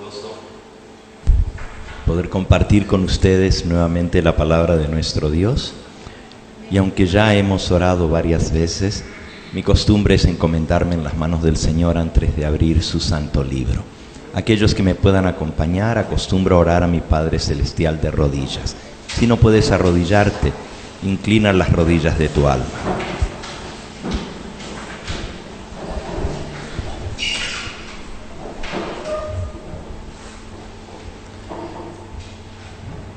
gozo poder compartir con ustedes nuevamente la palabra de nuestro Dios. Y aunque ya hemos orado varias veces, mi costumbre es encomendarme en las manos del Señor antes de abrir su santo libro. Aquellos que me puedan acompañar, acostumbro a orar a mi Padre Celestial de rodillas. Si no puedes arrodillarte, inclina las rodillas de tu alma.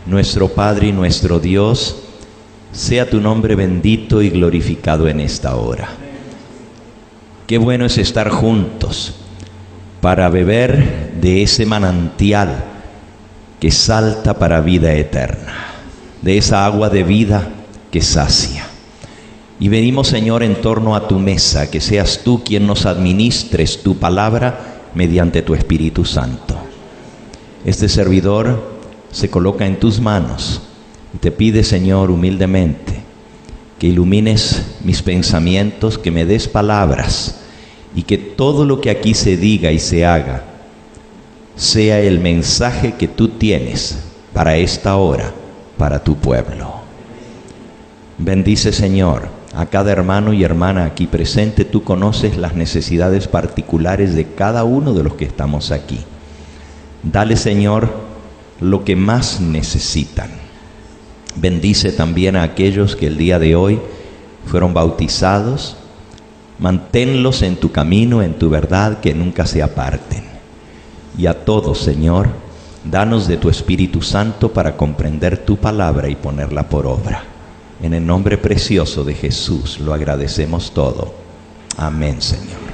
Nuestro Padre y nuestro Dios, sea tu nombre bendito y glorificado en esta hora. Qué bueno es estar juntos para beber de ese manantial que salta para vida eterna, de esa agua de vida que sacia. Y venimos, Señor, en torno a tu mesa, que seas tú quien nos administres tu palabra mediante tu Espíritu Santo. Este servidor se coloca en tus manos y te pide, Señor, humildemente, que ilumines mis pensamientos, que me des palabras y que todo lo que aquí se diga y se haga sea el mensaje que tú tienes para esta hora, para tu pueblo. Bendice, Señor, a cada hermano y hermana aquí presente. Tú conoces las necesidades particulares de cada uno de los que estamos aquí. Dale, Señor, lo que más necesitan. Bendice también a aquellos que el día de hoy fueron bautizados. Manténlos en tu camino, en tu verdad, que nunca se aparten. Y a todos, Señor, danos de tu Espíritu Santo para comprender tu palabra y ponerla por obra. En el nombre precioso de Jesús lo agradecemos todo. Amén, Señor.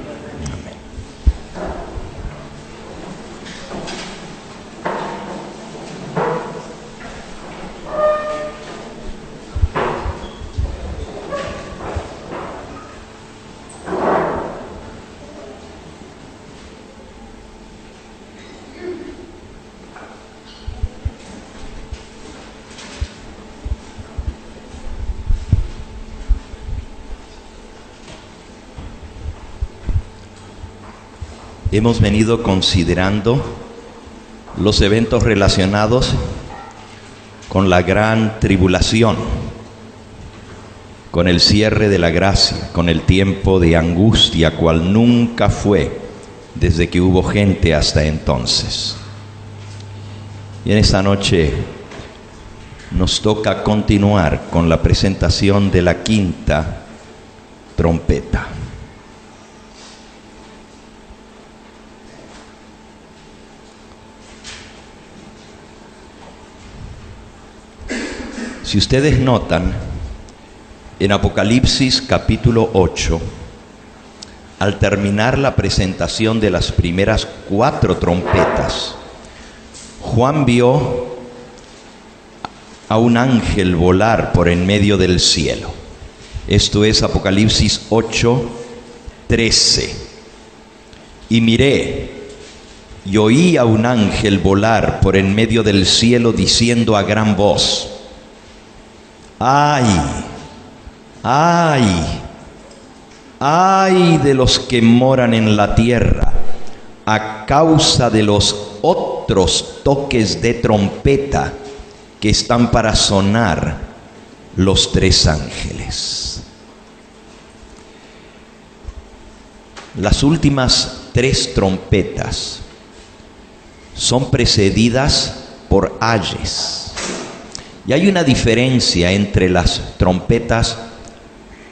Hemos venido considerando los eventos relacionados con la gran tribulación, con el cierre de la gracia, con el tiempo de angustia, cual nunca fue desde que hubo gente hasta entonces. Y en esta noche nos toca continuar con la presentación de la quinta trompeta. Si ustedes notan, en Apocalipsis capítulo 8, al terminar la presentación de las primeras 4 trompetas, Juan vio a un ángel volar por en medio del cielo. Esto es Apocalipsis 8, 13. Y miré y oí a un ángel volar por en medio del cielo diciendo a gran voz: ¡ay! ¡ay! ¡ay de los que moran en la tierra a causa de los otros toques de trompeta que están para sonar los 3 ángeles! Las últimas 3 trompetas son precedidas por ayes. Y hay una diferencia entre las trompetas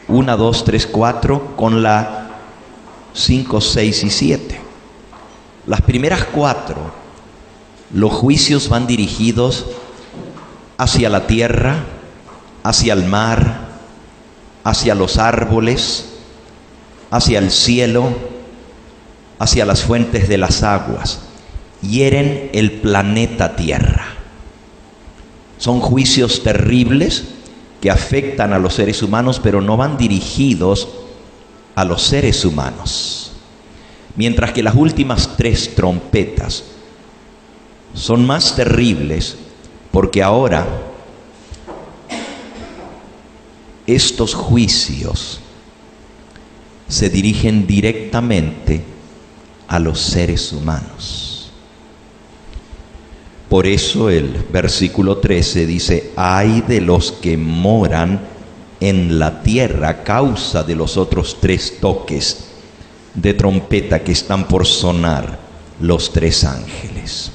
1, 2, 3, 4 con la 5, 6 y 7. Las primeras 4, los juicios van dirigidos hacia la tierra, hacia el mar, hacia los árboles, hacia el cielo, hacia las fuentes de las aguas. Hieren el planeta Tierra. Son juicios terribles que afectan a los seres humanos, pero no van dirigidos a los seres humanos. Mientras que las últimas 3 trompetas son más terribles, porque ahora estos juicios se dirigen directamente a los seres humanos. Por eso el versículo 13 dice: ay de los que moran en la tierra a causa de los otros 3 toques de trompeta que están por sonar los 3 ángeles.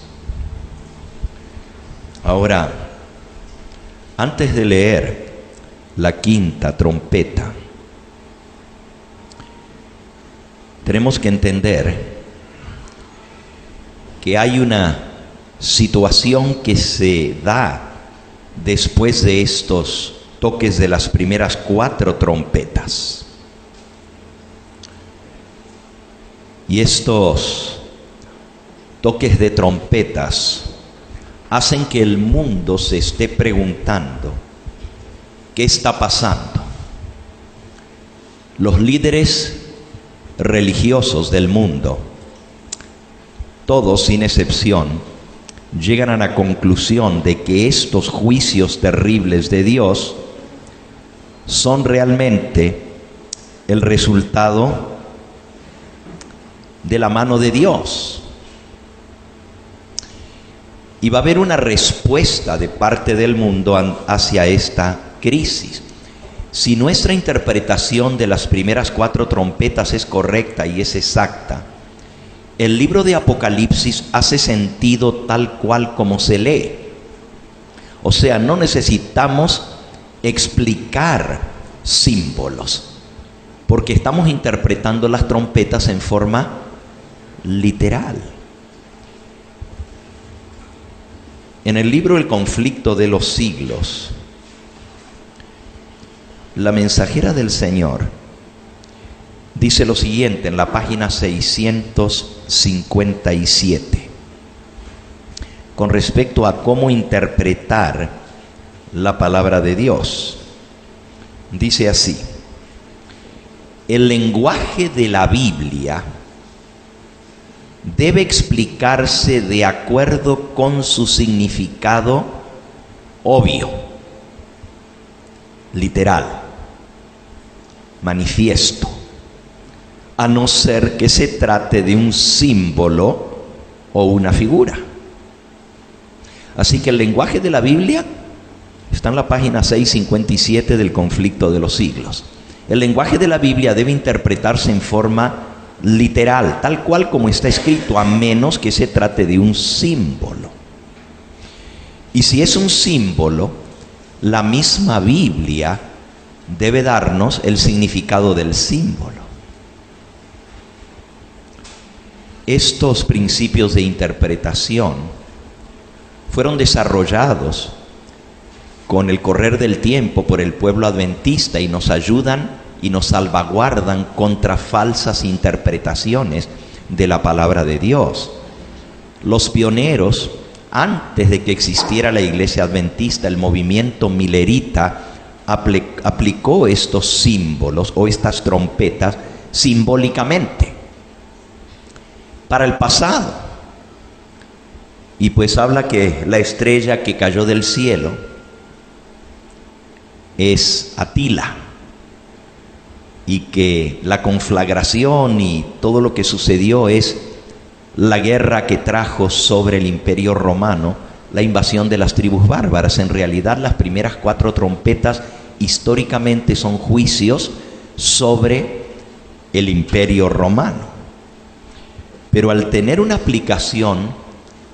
Ahora, antes de leer la 5ª trompeta, tenemos que entender que hay una situación que se da después de estos toques de las primeras 4 trompetas. Y estos toques de trompetas hacen que el mundo se esté preguntando: ¿qué está pasando? Los líderes religiosos del mundo, todos sin excepción, llegan a la conclusión de que estos juicios terribles de Dios son realmente el resultado de la mano de Dios. Y va a haber una respuesta de parte del mundo hacia esta crisis. Si nuestra interpretación de las primeras 4 trompetas es correcta y es exacta, el libro de Apocalipsis hace sentido tal cual como se lee. O sea, no necesitamos explicar símbolos, porque estamos interpretando las trompetas en forma literal. En el libro El conflicto de los siglos, la mensajera del Señor dice lo siguiente en la página 657 con respecto a cómo interpretar la palabra de Dios. Dice así: el lenguaje de la Biblia debe explicarse de acuerdo con su significado obvio, literal, manifiesto, a no ser que se trate de un símbolo o una figura. Así que el lenguaje de la Biblia está en la página 657 del conflicto de los siglos. El lenguaje de la Biblia debe interpretarse en forma literal, tal cual como está escrito, a menos que se trate de un símbolo. Y si es un símbolo, la misma Biblia debe darnos el significado del símbolo. Estos principios de interpretación fueron desarrollados con el correr del tiempo por el pueblo adventista y nos ayudan y nos salvaguardan contra falsas interpretaciones de la palabra de Dios. Los pioneros, antes de que existiera la iglesia adventista, el movimiento milerita aplicó estos símbolos o estas trompetas simbólicamente para el pasado. Y pues habla que la estrella que cayó del cielo es Atila, y que la conflagración y todo lo que sucedió es la guerra que trajo sobre el imperio romano la invasión de las tribus bárbaras. En realidad, las primeras 4 trompetas históricamente son juicios sobre el imperio romano. Pero al tener una aplicación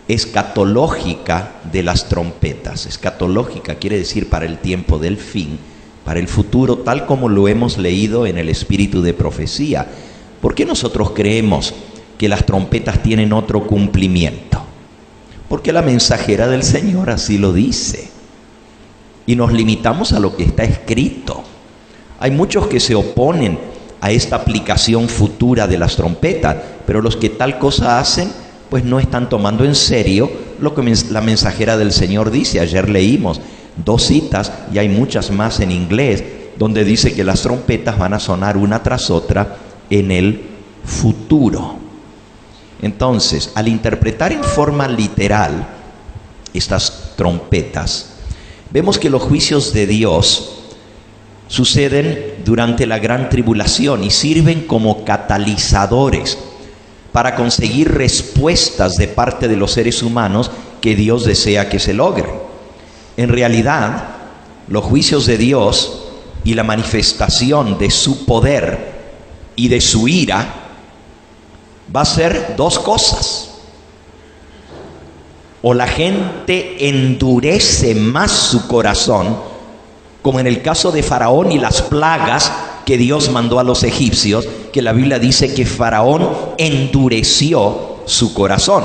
escatológica de las trompetas, escatológica quiere decir para el tiempo del fin, para el futuro, tal como lo hemos leído en el espíritu de profecía. ¿Por qué nosotros creemos que las trompetas tienen otro cumplimiento? Porque la mensajera del Señor así lo dice. Y nos limitamos a lo que está escrito. Hay muchos que se oponen a esta aplicación futura de las trompetas, pero los que tal cosa hacen, pues no están tomando en serio lo que la mensajera del Señor dice. Ayer leímos 2 citas, y hay muchas más en inglés, donde dice que las trompetas van a sonar una tras otra en el futuro. Entonces, al interpretar en forma literal estas trompetas, vemos que los juicios de Dios suceden durante la gran tribulación y sirven como catalizadores para conseguir respuestas de parte de los seres humanos que Dios desea que se logren. En realidad, los juicios de Dios y la manifestación de su poder y de su ira va a ser dos cosas. O la gente endurece más su corazón, como en el caso de Faraón y las plagas que Dios mandó a los egipcios, que la Biblia dice que Faraón endureció su corazón.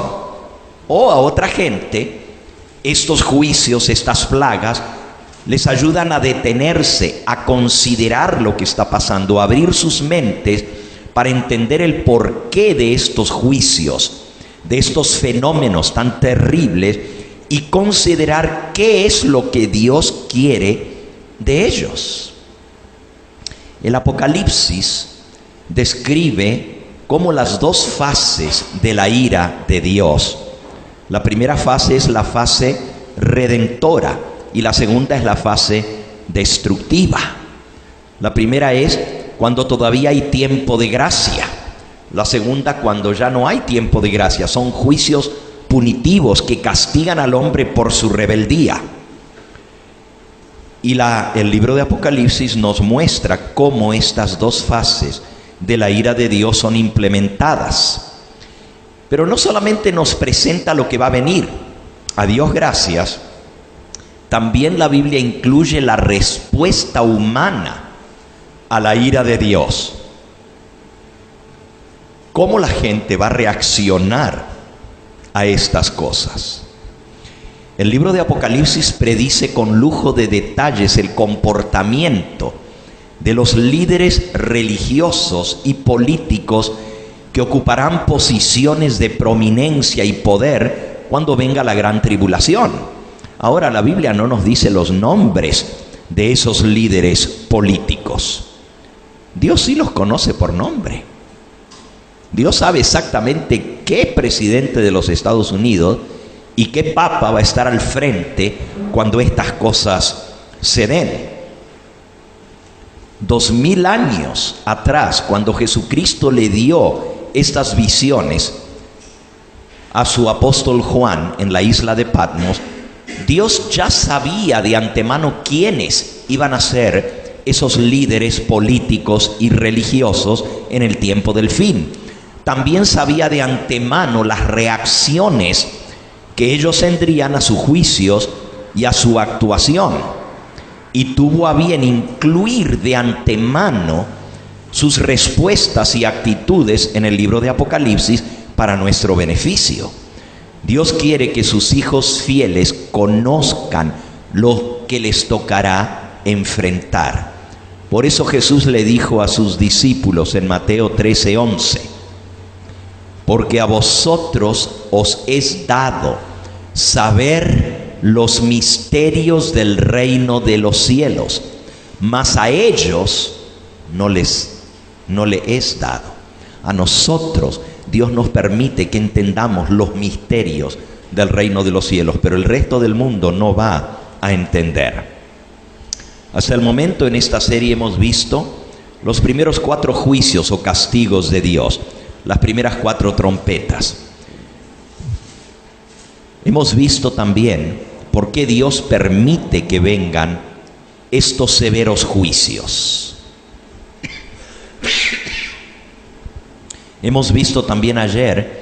O a otra gente, estos juicios, estas plagas, les ayudan a detenerse, a considerar lo que está pasando, a abrir sus mentes para entender el porqué de estos juicios, de estos fenómenos tan terribles, y considerar qué es lo que Dios quiere de ellos. El Apocalipsis describe cómo las dos fases de la ira de Dios. La primera fase es la fase redentora y la segunda es la fase destructiva. La primera es cuando todavía hay tiempo de gracia. La segunda, cuando ya no hay tiempo de gracia. Son juicios punitivos que castigan al hombre por su rebeldía. Y el libro de Apocalipsis nos muestra cómo estas dos fases de la ira de Dios son implementadas. Pero no solamente nos presenta lo que va a venir, a Dios gracias, también la Biblia incluye la respuesta humana a la ira de Dios. ¿Cómo la gente va a reaccionar a estas cosas? El libro de Apocalipsis predice con lujo de detalles el comportamiento de los líderes religiosos y políticos que ocuparán posiciones de prominencia y poder cuando venga la gran tribulación. Ahora, la Biblia no nos dice los nombres de esos líderes políticos. Dios sí los conoce por nombre. Dios sabe exactamente qué presidente de los Estados Unidos y qué papa va a estar al frente cuando estas cosas se den. 2000 años atrás, cuando Jesucristo le dio estas visiones a su apóstol Juan en la isla de Patmos, Dios ya sabía de antemano quiénes iban a ser esos líderes políticos y religiosos en el tiempo del fin. También sabía de antemano las reacciones que ellos tendrían a sus juicios y a su actuación. Y tuvo a bien incluir de antemano sus respuestas y actitudes en el libro de Apocalipsis para nuestro beneficio. Dios quiere que sus hijos fieles conozcan lo que les tocará enfrentar. Por eso Jesús le dijo a sus discípulos en Mateo 13:11: porque a vosotros os es dado saber los misterios del reino de los cielos, mas a ellos no le es dado. A nosotros Dios nos permite que entendamos los misterios del reino de los cielos, pero el resto del mundo no va a entender. Hasta el momento en esta serie hemos visto los primeros 4 juicios o castigos de Dios, las primeras 4 trompetas. Hemos visto también por qué Dios permite que vengan estos severos juicios. Hemos visto también ayer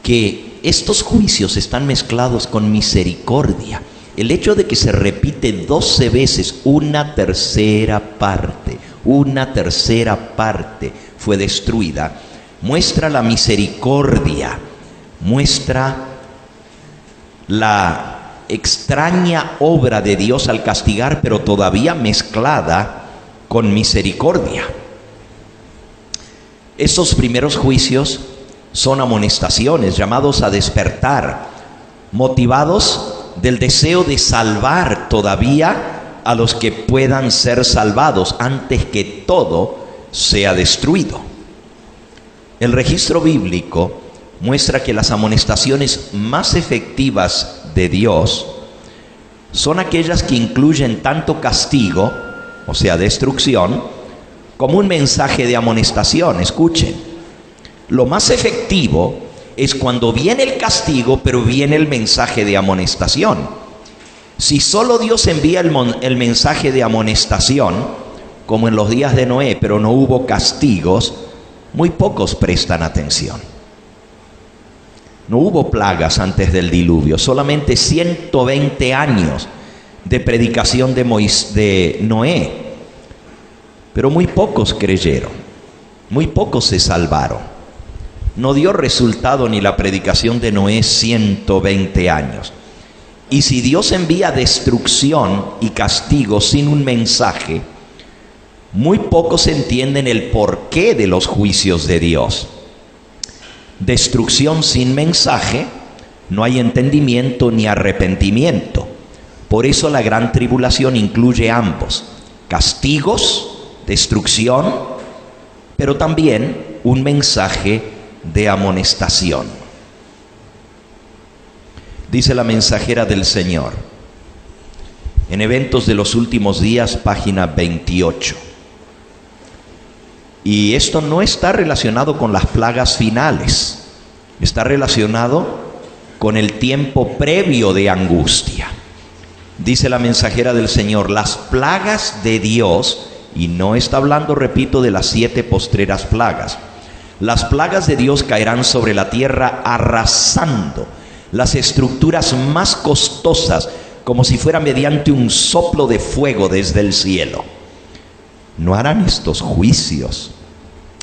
que estos juicios están mezclados con misericordia. El hecho de que se repite 12 veces, una tercera parte fue destruida, muestra la misericordia, muestra la extraña obra de Dios al castigar, pero todavía mezclada con misericordia. Estos primeros juicios son amonestaciones, llamados a despertar, motivados del deseo de salvar todavía a los que puedan ser salvados antes que todo sea destruido. El registro bíblico muestra que las amonestaciones más efectivas de Dios son aquellas que incluyen tanto castigo, o sea, destrucción, como un mensaje de amonestación. Escuchen, lo más efectivo es cuando viene el castigo, pero viene el mensaje de amonestación. Si solo Dios envía el mensaje de amonestación, como en los días de Noé, pero no hubo castigos, muy pocos prestan atención. No hubo plagas antes del diluvio, solamente 120 años de predicación de Noé. Pero muy pocos creyeron, muy pocos se salvaron. No dio resultado ni la predicación de Noé 120 años. Y si Dios envía destrucción y castigo sin un mensaje, muy pocos entienden el porqué de los juicios de Dios. Destrucción sin mensaje, no hay entendimiento ni arrepentimiento. Por eso la gran tribulación incluye ambos: castigos, destrucción, pero también un mensaje de amonestación. Dice la mensajera del Señor, en Eventos de los Últimos Días, página 28. Y esto no está relacionado con las plagas finales, está relacionado con el tiempo previo de angustia. Dice la mensajera del Señor, las plagas de Dios, y no está hablando, repito, de las 7 postreras plagas. Las plagas de Dios caerán sobre la tierra arrasando las estructuras más costosas, como si fuera mediante un soplo de fuego desde el cielo. ¿No harán estos juicios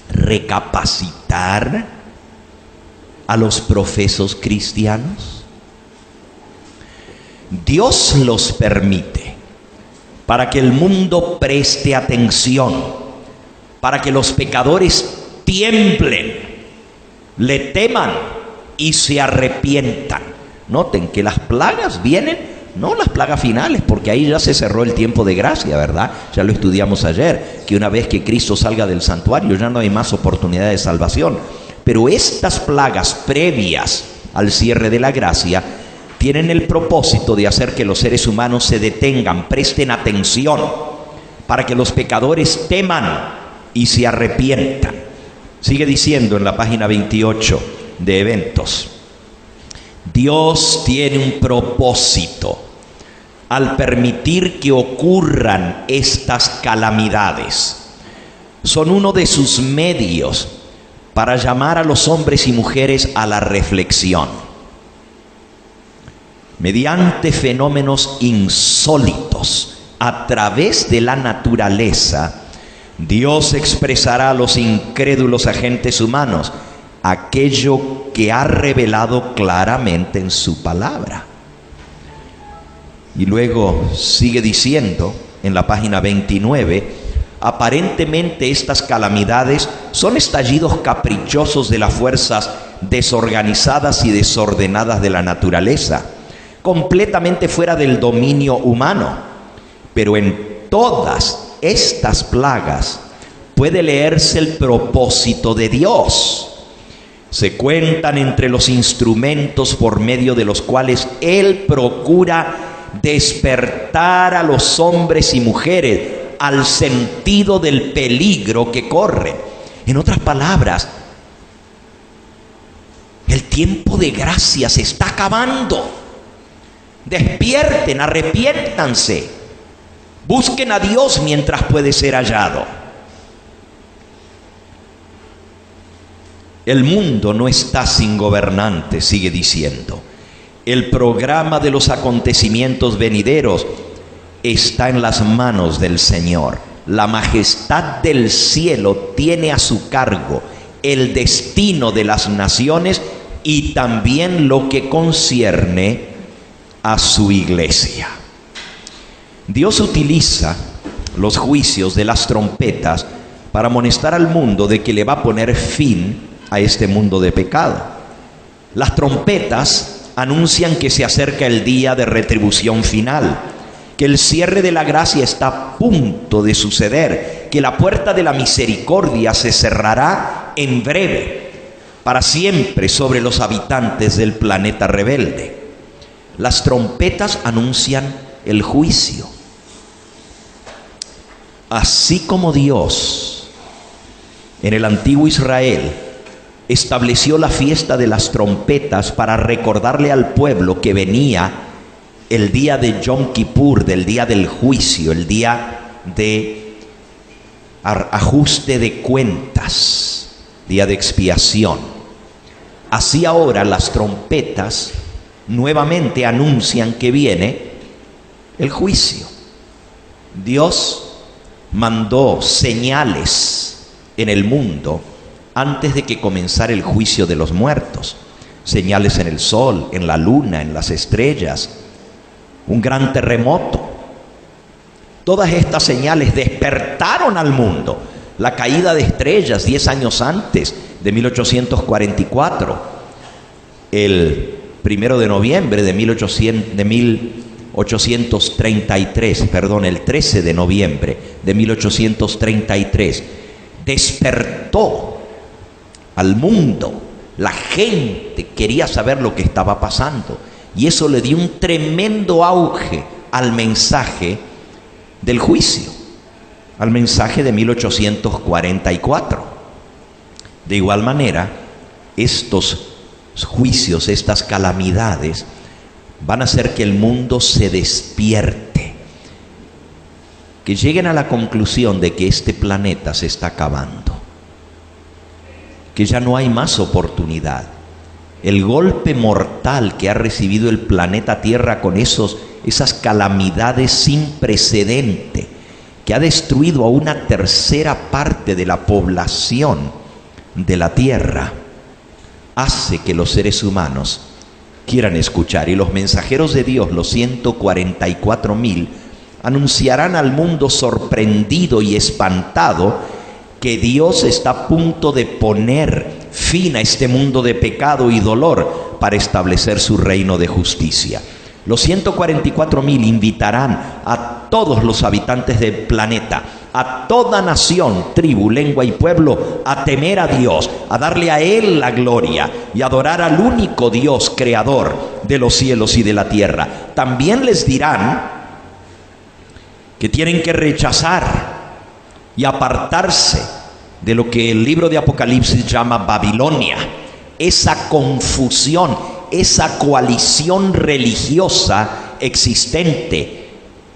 recapacitar a los profesos cristianos? Dios los permite para que el mundo preste atención, para que los pecadores tiemblen, le teman y se arrepientan. Noten que las plagas vienen, no las plagas finales, porque ahí ya se cerró el tiempo de gracia, ¿verdad? Ya lo estudiamos ayer, que una vez que Cristo salga del santuario ya no hay más oportunidad de salvación. Pero estas plagas previas al cierre de la gracia tienen el propósito de hacer que los seres humanos se detengan, presten atención, para que los pecadores teman y se arrepientan. Sigue diciendo en la página 28 de Eventos, Dios tiene un propósito al permitir que ocurran estas calamidades. Son uno de sus medios para llamar a los hombres y mujeres a la reflexión. Mediante fenómenos insólitos a través de la naturaleza, Dios expresará a los incrédulos agentes humanos aquello que ha revelado claramente en su palabra. Y luego sigue diciendo en la página 29, aparentemente estas calamidades son estallidos caprichosos de las fuerzas desorganizadas y desordenadas de la naturaleza, completamente fuera del dominio humano. Pero en todas estas plagas puede leerse el propósito de Dios. Se cuentan entre los instrumentos por medio de los cuales Él procura despertar a los hombres y mujeres al sentido del peligro que corren. En otras palabras, el tiempo de gracia se está acabando. Despierten, arrepiéntanse, busquen a Dios mientras puede ser hallado. El mundo no está sin gobernante, sigue diciendo. El programa de los acontecimientos venideros está en las manos del Señor. La majestad del cielo tiene a su cargo el destino de las naciones y también lo que concierne a su iglesia. Dios utiliza los juicios de las trompetas para amonestar al mundo de que le va a poner fin a este mundo de pecado. Las trompetas anuncian que se acerca el día de retribución final, que el cierre de la gracia está a punto de suceder, que la puerta de la misericordia se cerrará en breve, para siempre, sobre los habitantes del planeta rebelde. Las trompetas anuncian el juicio. Así como Dios en el antiguo Israel estableció la fiesta de las trompetas para recordarle al pueblo que venía el día de Yom Kippur, del día del juicio, el día de ajuste de cuentas, día de expiación. Así ahora las trompetas nuevamente anuncian que viene el juicio. Dios mandó señales en el mundo antes de que comenzara el juicio de los muertos. Señales en el sol, en la luna, en las estrellas, un gran terremoto. Todas estas señales despertaron al mundo. La caída de estrellas 10 años antes de 1844, el 1 de noviembre de 1833, el 13 de noviembre de 1833, despertó al mundo. La gente quería saber lo que estaba pasando y eso le dio un tremendo auge al mensaje del juicio, al mensaje de 1844. De igual manera, estos juicios, estas calamidades van a hacer que el mundo se despierte, que lleguen a la conclusión de que este planeta se está acabando, que ya no hay más oportunidad. El golpe mortal que ha recibido el planeta Tierra con esas calamidades sin precedente, que ha destruido a una tercera parte de la población de la Tierra, hace que los seres humanos quieran escuchar. Y los mensajeros de Dios, los 144,000, anunciarán al mundo sorprendido y espantado que Dios está a punto de poner fin a este mundo de pecado y dolor para establecer su reino de justicia. Los 144,000 invitarán a todos los habitantes del planeta, a toda nación, tribu, lengua y pueblo, a temer a Dios, a darle a Él la gloria y adorar al único Dios creador de los cielos y de la tierra. También les dirán que tienen que rechazar y apartarse de lo que el libro de Apocalipsis llama Babilonia, esa confusión, esa coalición religiosa existente,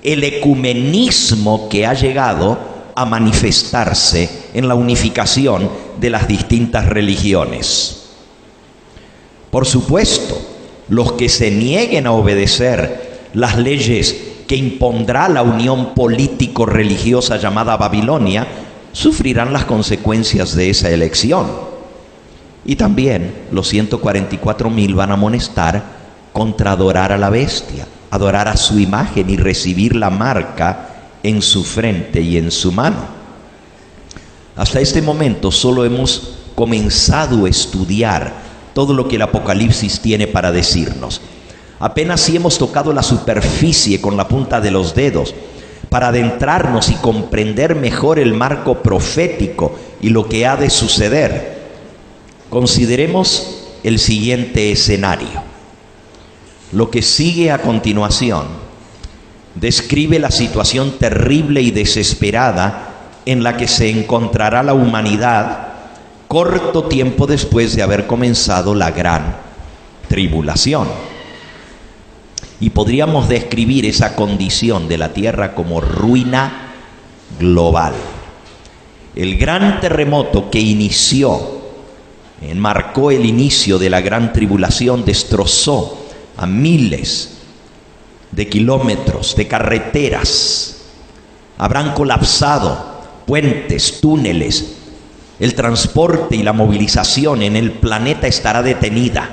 el ecumenismo que ha llegado a manifestarse en la unificación de las distintas religiones. Por supuesto, los que se nieguen a obedecer las leyes que impondrá la unión político-religiosa llamada Babilonia, sufrirán las consecuencias de esa elección. Y también los 144,000 van a amonestar contra adorar a la bestia, adorar a su imagen y recibir la marca en su frente y en su mano. Hasta este momento solo hemos comenzado a estudiar todo lo que el Apocalipsis tiene para decirnos. Apenas si hemos tocado la superficie con la punta de los dedos para adentrarnos y comprender mejor el marco profético y lo que ha de suceder. Consideremos el siguiente escenario. Lo que sigue a continuación describe la situación terrible y desesperada en la que se encontrará la humanidad corto tiempo después de haber comenzado la gran tribulación. Y podríamos describir esa condición de la tierra como ruina global. El gran terremoto que enmarcó el inicio de la gran tribulación, destrozó a miles de kilómetros de carreteras. Habrán colapsado puentes, túneles. El transporte y la movilización en el planeta estará detenida.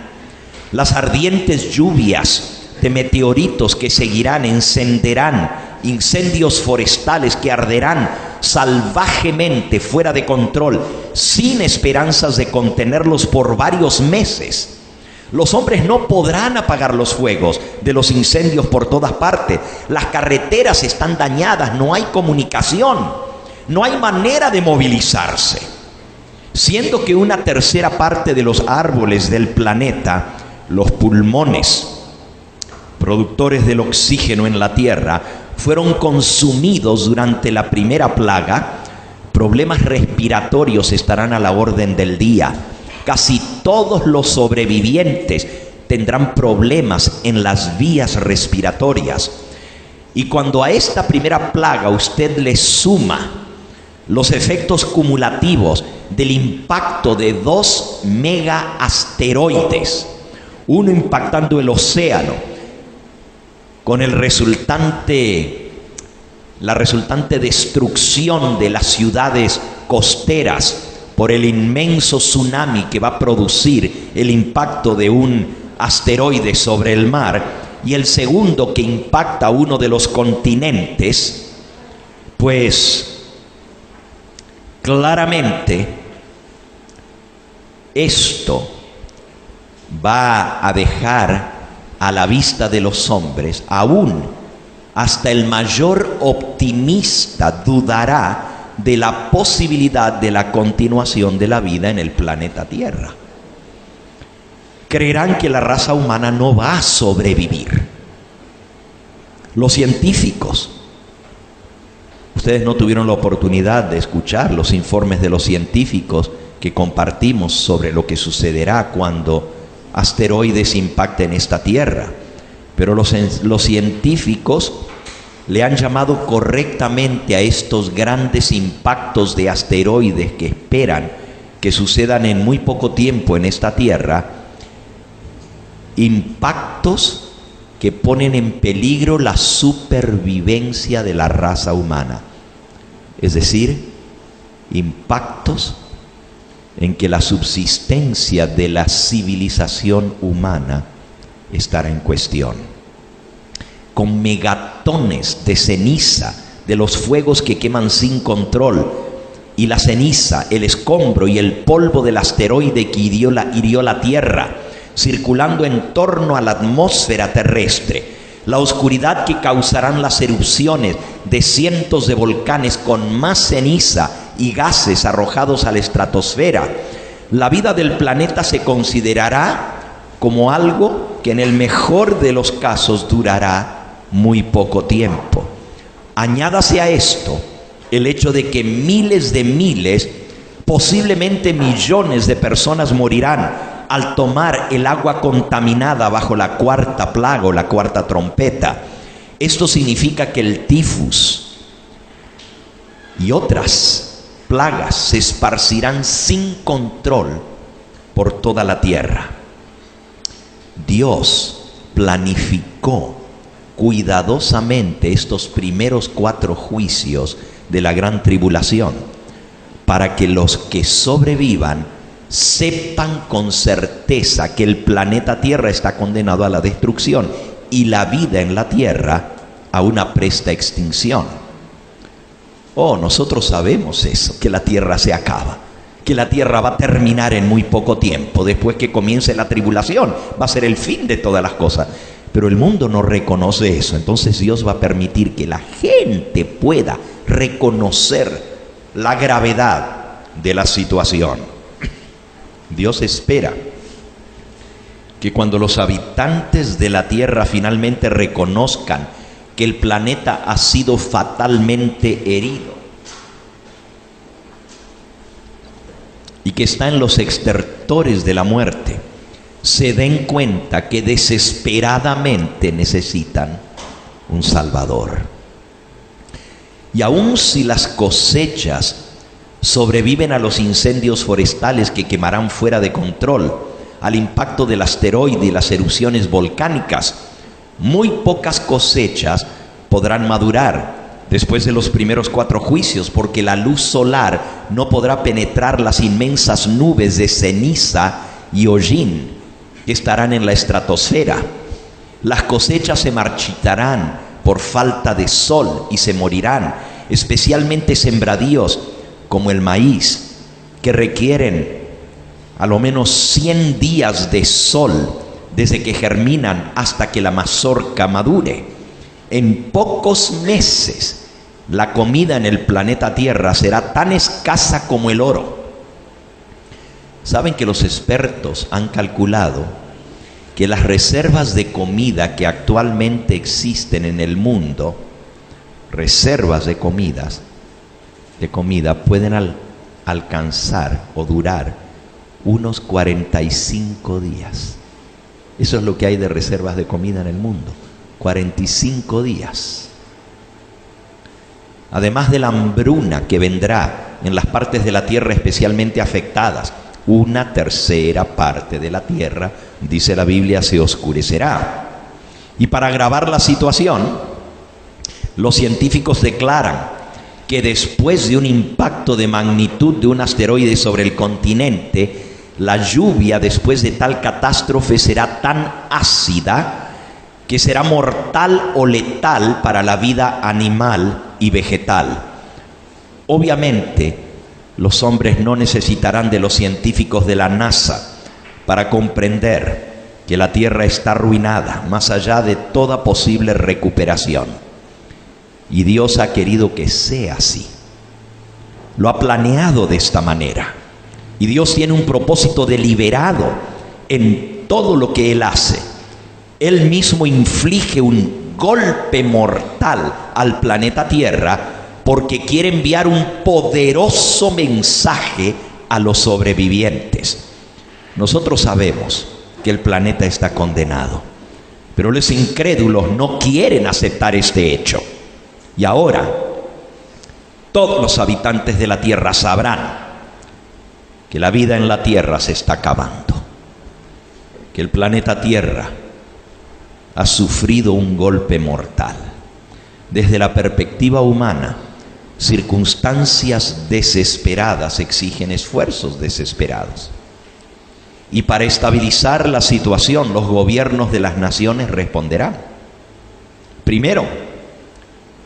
Las ardientes lluvias de meteoritos que seguirán encenderán incendios forestales que arderán salvajemente fuera de control, sin esperanzas de contenerlos por varios meses. Los hombres no podrán apagar los fuegos de los incendios por todas partes. Las carreteras están dañadas, no hay comunicación, no hay manera de movilizarse. Siendo que una tercera parte de los árboles del planeta, los pulmones, productores del oxígeno en la tierra, fueron consumidos durante la primera plaga, problemas respiratorios estarán a la orden del día. Casi todos los sobrevivientes tendrán problemas en las vías respiratorias. Y cuando a esta primera plaga usted le suma los efectos cumulativos del impacto de 2 mega asteroides, uno impactando el océano, con la resultante destrucción de las ciudades costeras por el inmenso tsunami que va a producir el impacto de un asteroide sobre el mar, y el segundo que impacta uno de los continentes, pues claramente esto va a dejar a la vista de los hombres, aún hasta el mayor optimista dudará de la posibilidad de la continuación de la vida en el planeta Tierra. Creerán que la raza humana no va a sobrevivir. Los científicos, ustedes no tuvieron la oportunidad de escuchar los informes de los científicos que compartimos sobre lo que sucederá cuando asteroides impacten esta Tierra, pero los científicos le han llamado correctamente a estos grandes impactos de asteroides que esperan que sucedan en muy poco tiempo en esta Tierra, impactos que ponen en peligro la supervivencia de la raza humana. Es decir, impactos en que la subsistencia de la civilización humana estará en cuestión. Con megatones de ceniza de los fuegos que queman sin control, y la ceniza, el escombro y el polvo del asteroide que hirió la Tierra, circulando en torno a la atmósfera terrestre, la oscuridad que causarán las erupciones de cientos de volcanes con más ceniza y gases arrojados a la estratosfera, la vida del planeta se considerará como algo que en el mejor de los casos durará muy poco tiempo. Añádase a esto el hecho de que miles de miles, posiblemente millones de personas morirán al tomar el agua contaminada bajo la cuarta plaga o la cuarta trompeta. Esto significa que el tifus y otras plagas se esparcirán sin control por toda la tierra. Dios planificó cuidadosamente estos primeros 4 juicios de la gran tribulación para que los que sobrevivan sepan con certeza que el planeta Tierra está condenado a la destrucción y la vida en la Tierra a una presta extinción. Oh, nosotros sabemos eso, que la Tierra se acaba, que la Tierra va a terminar en muy poco tiempo. Después que comience la tribulación, va a ser el fin de todas las cosas. Pero el mundo no reconoce eso. Entonces Dios va a permitir que la gente pueda reconocer la gravedad de la situación. Dios espera que cuando los habitantes de la Tierra finalmente reconozcan que el planeta ha sido fatalmente herido y que está en los estertores de la muerte, se den cuenta que desesperadamente necesitan un Salvador. Y aun si las cosechas sobreviven a los incendios forestales que quemarán fuera de control, al impacto del asteroide y las erupciones volcánicas, muy pocas cosechas podrán madurar después de los primeros 4 juicios, porque la luz solar no podrá penetrar las inmensas nubes de ceniza y hollín que estarán en la estratosfera. Las cosechas se marchitarán por falta de sol y se morirán, especialmente sembradíos como el maíz, que requieren a lo menos 100 días de sol desde que germinan hasta que la mazorca madure. En pocos meses la comida en el planeta Tierra será tan escasa como el oro. Saben que los expertos han calculado que las reservas de comida que actualmente existen en el mundo, reservas de comida pueden alcanzar o durar unos 45 días. Eso es lo que hay de reservas de comida en el mundo, 45 días. Además de la hambruna que vendrá en las partes de la tierra especialmente afectadas, una tercera parte de la tierra, dice la Biblia, se oscurecerá. Y para agravar la situación, los científicos declaran que después de un impacto de magnitud de un asteroide sobre el continente, la lluvia después de tal catástrofe será tan ácida que será mortal o letal para la vida animal y vegetal. Obviamente, los hombres no necesitarán de los científicos de la NASA para comprender que la Tierra está arruinada, más allá de toda posible recuperación. Y Dios ha querido que sea así. Lo ha planeado de esta manera. Y Dios tiene un propósito deliberado en todo lo que Él hace. Él mismo inflige un golpe mortal al planeta Tierra porque quiere enviar un poderoso mensaje a los sobrevivientes. Nosotros sabemos que el planeta está condenado, pero los incrédulos no quieren aceptar este hecho. Y ahora, todos los habitantes de la Tierra sabrán que la vida en la Tierra se está acabando, que el planeta Tierra ha sufrido un golpe mortal. Desde la perspectiva humana, circunstancias desesperadas exigen esfuerzos desesperados. Y para estabilizar la situación, los gobiernos de las naciones responderán. Primero,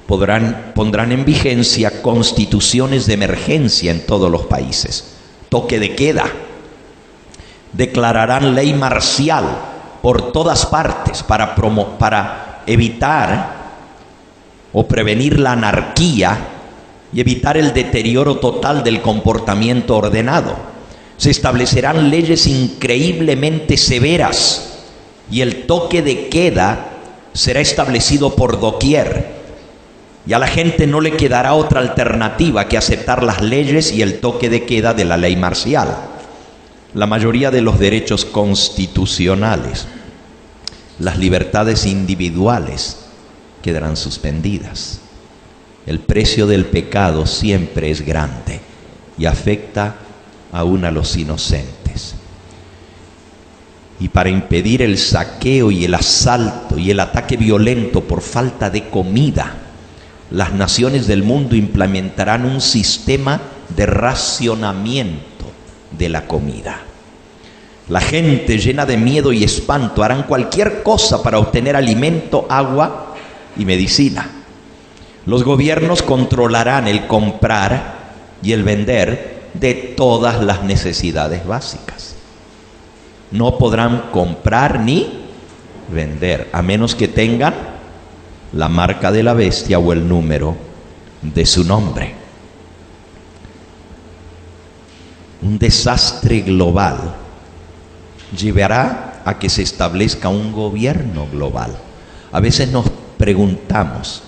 pondrán en vigencia constituciones de emergencia en todos los países. Toque de queda. Declararán ley marcial por todas partes para evitar o prevenir la anarquía y evitar el deterioro total del comportamiento ordenado. Se establecerán leyes increíblemente severas y el toque de queda será establecido por doquier. Y a la gente no le quedará otra alternativa que aceptar las leyes y el toque de queda de la ley marcial. La mayoría de los derechos constitucionales, las libertades individuales quedarán suspendidas. El precio del pecado siempre es grande y afecta aún a los inocentes. Y para impedir el saqueo y el asalto y el ataque violento por falta de comida, las naciones del mundo implementarán un sistema de racionamiento de la comida. La gente, llena de miedo y espanto, harán cualquier cosa para obtener alimento, agua y medicina. Los gobiernos controlarán el comprar y el vender de todas las necesidades básicas. No podrán comprar ni vender, a menos que tengan la marca de la bestia o el número de su nombre. Un desastre global llevará a que se establezca un gobierno global. A veces nos preguntamos,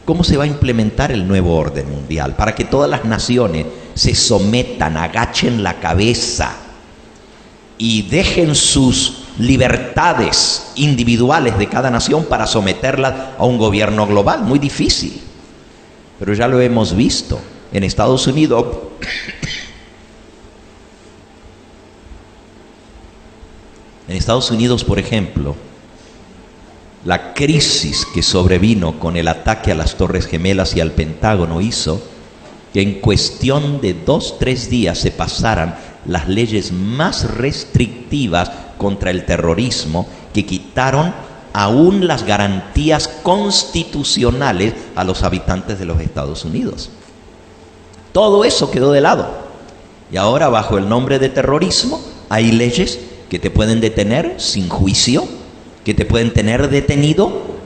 ¿cómo se va a implementar el nuevo orden mundial? Para que todas las naciones se sometan, agachen la cabeza y dejen sus libertades individuales de cada nación para someterlas a un gobierno global. Muy difícil, pero ya lo hemos visto en Estados Unidos. En Estados Unidos, por ejemplo, la crisis que sobrevino con el ataque a las Torres Gemelas y al Pentágono hizo que en cuestión de 2-3 días se pasaran las leyes más restrictivas contra el terrorismo, que quitaron aún las garantías constitucionales a los habitantes de los Estados Unidos. Todo eso quedó de lado. Y ahora, bajo el nombre de terrorismo, hay leyes que te pueden detener sin juicio, que te pueden tener detenido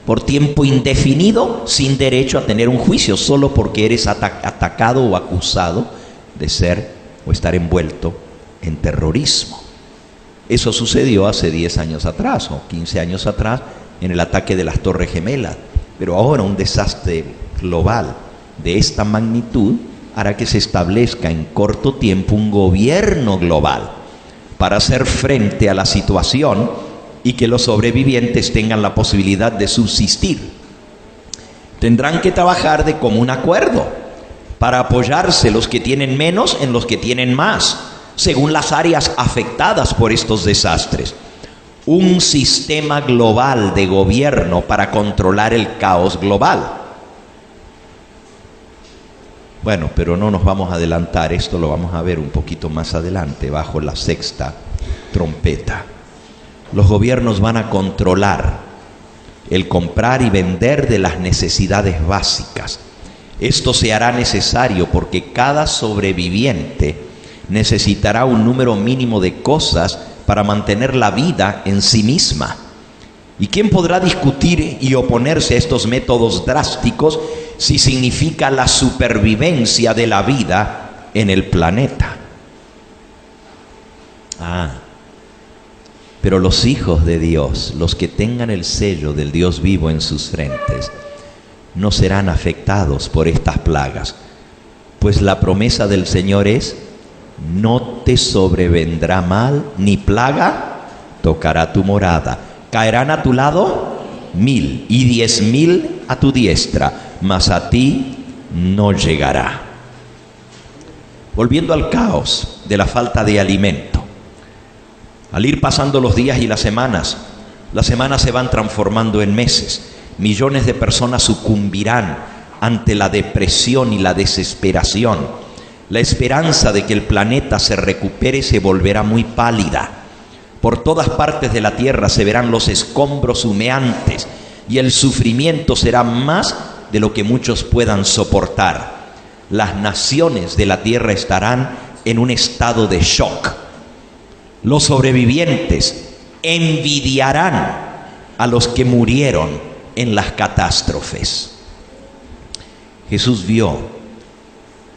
por tiempo indefinido sin derecho a tener un juicio, solo porque eres atacado o acusado de ser o estar envuelto en terrorismo. Eso sucedió hace 10 años atrás o 15 años atrás en el ataque de las Torres Gemelas. Pero ahora un desastre global de esta magnitud hará que se establezca en corto tiempo un gobierno global para hacer frente a la situación y que los sobrevivientes tengan la posibilidad de subsistir. Tendrán que trabajar de común acuerdo para apoyarse los que tienen menos en los que tienen más, según las áreas afectadas por estos desastres. Un sistema global de gobierno para controlar el caos global. Bueno, pero no nos vamos a adelantar, esto lo vamos a ver un poquito más adelante, bajo la sexta trompeta. Los gobiernos van a controlar el comprar y vender de las necesidades básicas. Esto se hará necesario porque cada sobreviviente necesitará un número mínimo de cosas para mantener la vida en sí misma. ¿Y quién podrá discutir y oponerse a estos métodos drásticos si significa la supervivencia de la vida en el planeta? Pero los hijos de Dios, los que tengan el sello del Dios vivo en sus frentes, no serán afectados por estas plagas, pues la promesa del Señor es: no te sobrevendrá mal, ni plaga tocará tu morada. Caerán a tu lado 1000 y 10,000 a tu diestra, mas a ti no llegará. Volviendo al caos de la falta de alimento. Al ir pasando los días y las semanas se van transformando en meses. Millones de personas sucumbirán ante la depresión y la desesperación. La esperanza de que el planeta se recupere se volverá muy pálida. Por todas partes de la tierra se verán los escombros humeantes y el sufrimiento será más de lo que muchos puedan soportar. Las naciones de la tierra estarán en un estado de shock. Los sobrevivientes envidiarán a los que murieron en las catástrofes. Jesús vio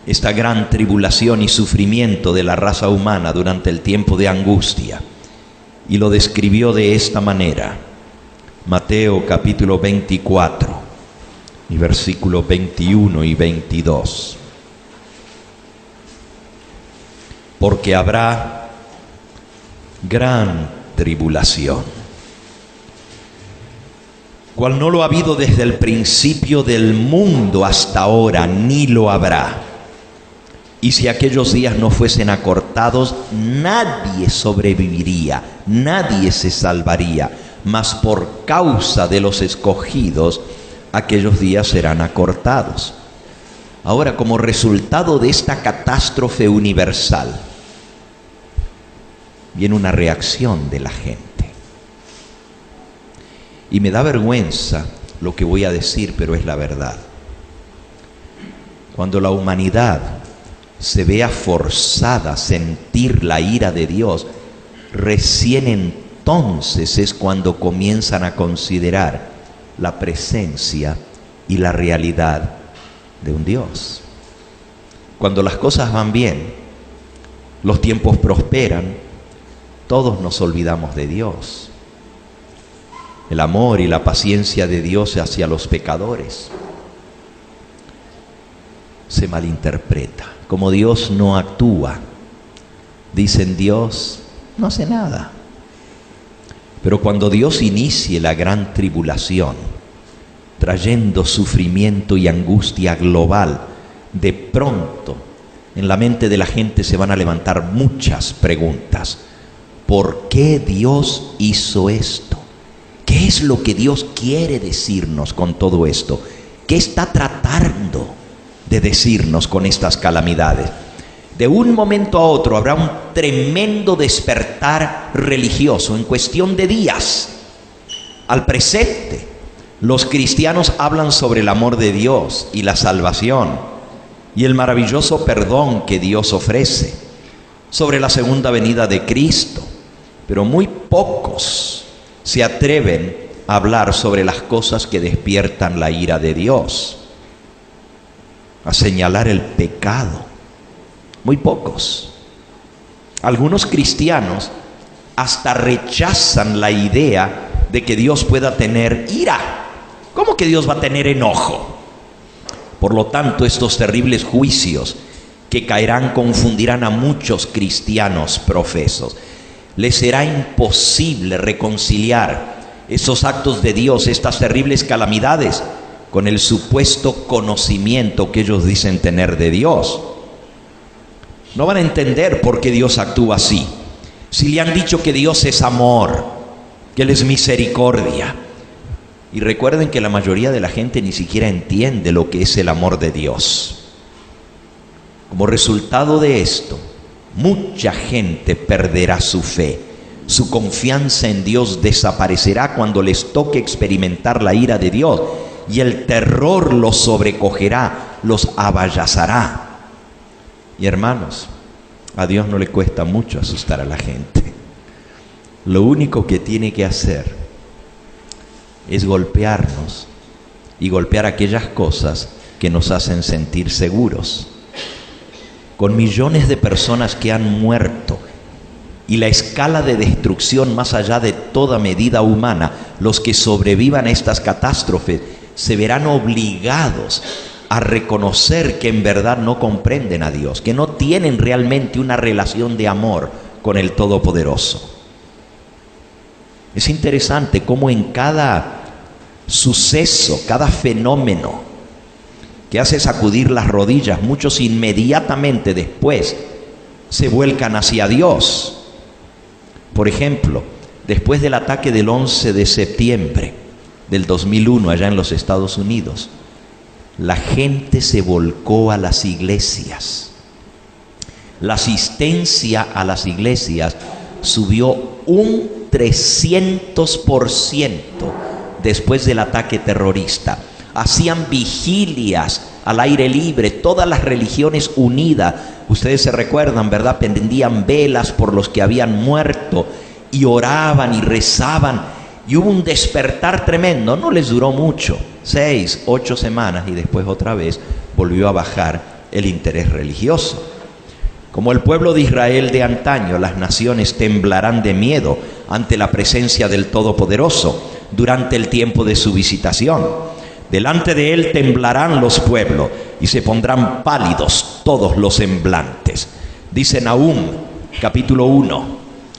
esta gran tribulación y sufrimiento de la raza humana durante el tiempo de angustia y lo describió de esta manera. Mateo capítulo 24 y versículos 21 y 22. Porque habrá gran tribulación, cual no lo ha habido desde el principio del mundo hasta ahora, ni lo habrá. Y si aquellos días no fuesen acortados, nadie sobreviviría, nadie se salvaría, mas por causa de los escogidos, aquellos días serán acortados. Ahora, como resultado de esta catástrofe universal, viene una reacción de la gente. Y me da vergüenza lo que voy a decir, pero es la verdad. Cuando la humanidad se vea forzada a sentir la ira de Dios, recién entonces es cuando comienzan a considerar la presencia y la realidad de un Dios. Cuando las cosas van bien, los tiempos prosperan, todos nos olvidamos de Dios. El amor y la paciencia de Dios hacia los pecadores se malinterpreta. Como Dios no actúa, dicen: Dios no hace nada. Pero cuando Dios inicie la gran tribulación, trayendo sufrimiento y angustia global, de pronto en la mente de la gente se van a levantar muchas preguntas. ¿Por qué Dios hizo esto? ¿Qué es lo que Dios quiere decirnos con todo esto? ¿Qué está tratando de decirnos con estas calamidades? De un momento a otro habrá un tremendo despertar religioso en cuestión de días. Al presente, los cristianos hablan sobre el amor de Dios y la salvación y el maravilloso perdón que Dios ofrece, sobre la segunda venida de Cristo, pero muy pocos se atreven a hablar sobre las cosas que despiertan la ira de Dios, a señalar el pecado. Muy pocos. Algunos cristianos hasta rechazan la idea de que Dios pueda tener ira. ¿Cómo que Dios va a tener enojo? Por lo tanto, estos terribles juicios que caerán confundirán a muchos cristianos profesos. Les será imposible reconciliar esos actos de Dios, estas terribles calamidades, con el supuesto conocimiento que ellos dicen tener de Dios. No van a entender por qué Dios actúa así. Si le han dicho que Dios es amor, que Él es misericordia. Y recuerden que la mayoría de la gente ni siquiera entiende lo que es el amor de Dios. Como resultado de esto, mucha gente perderá su fe. Su confianza en Dios desaparecerá cuando les toque experimentar la ira de Dios, y el terror los sobrecogerá, los avallazará. Y hermanos, a Dios no le cuesta mucho asustar a la gente. Lo único que tiene que hacer es golpearnos y golpear aquellas cosas que nos hacen sentir seguros. Con millones de personas que han muerto y la escala de destrucción más allá de toda medida humana, los que sobrevivan a estas catástrofes se verán obligados a reconocer que en verdad no comprenden a Dios, que no tienen realmente una relación de amor con el Todopoderoso. Es interesante cómo en cada suceso, cada fenómeno que hace sacudir las rodillas, muchos inmediatamente después se vuelcan hacia Dios. Por ejemplo, después del ataque del 11 de septiembre del 2001 allá en los Estados Unidos, la gente se volcó a las iglesias. La asistencia a las iglesias subió un 300% después del ataque terrorista. Hacían vigilias al aire libre, todas las religiones unidas. Ustedes se recuerdan, ¿verdad? Prendían velas por los que habían muerto y oraban y rezaban. Y hubo un despertar tremendo. No les duró mucho, 6, 8 semanas, y después otra vez volvió a bajar el interés religioso. Como el pueblo de Israel de antaño, las naciones temblarán de miedo ante la presencia del Todopoderoso durante el tiempo de su visitación. Delante de Él temblarán los pueblos y se pondrán pálidos todos los semblantes. Dice Nahum, capítulo 1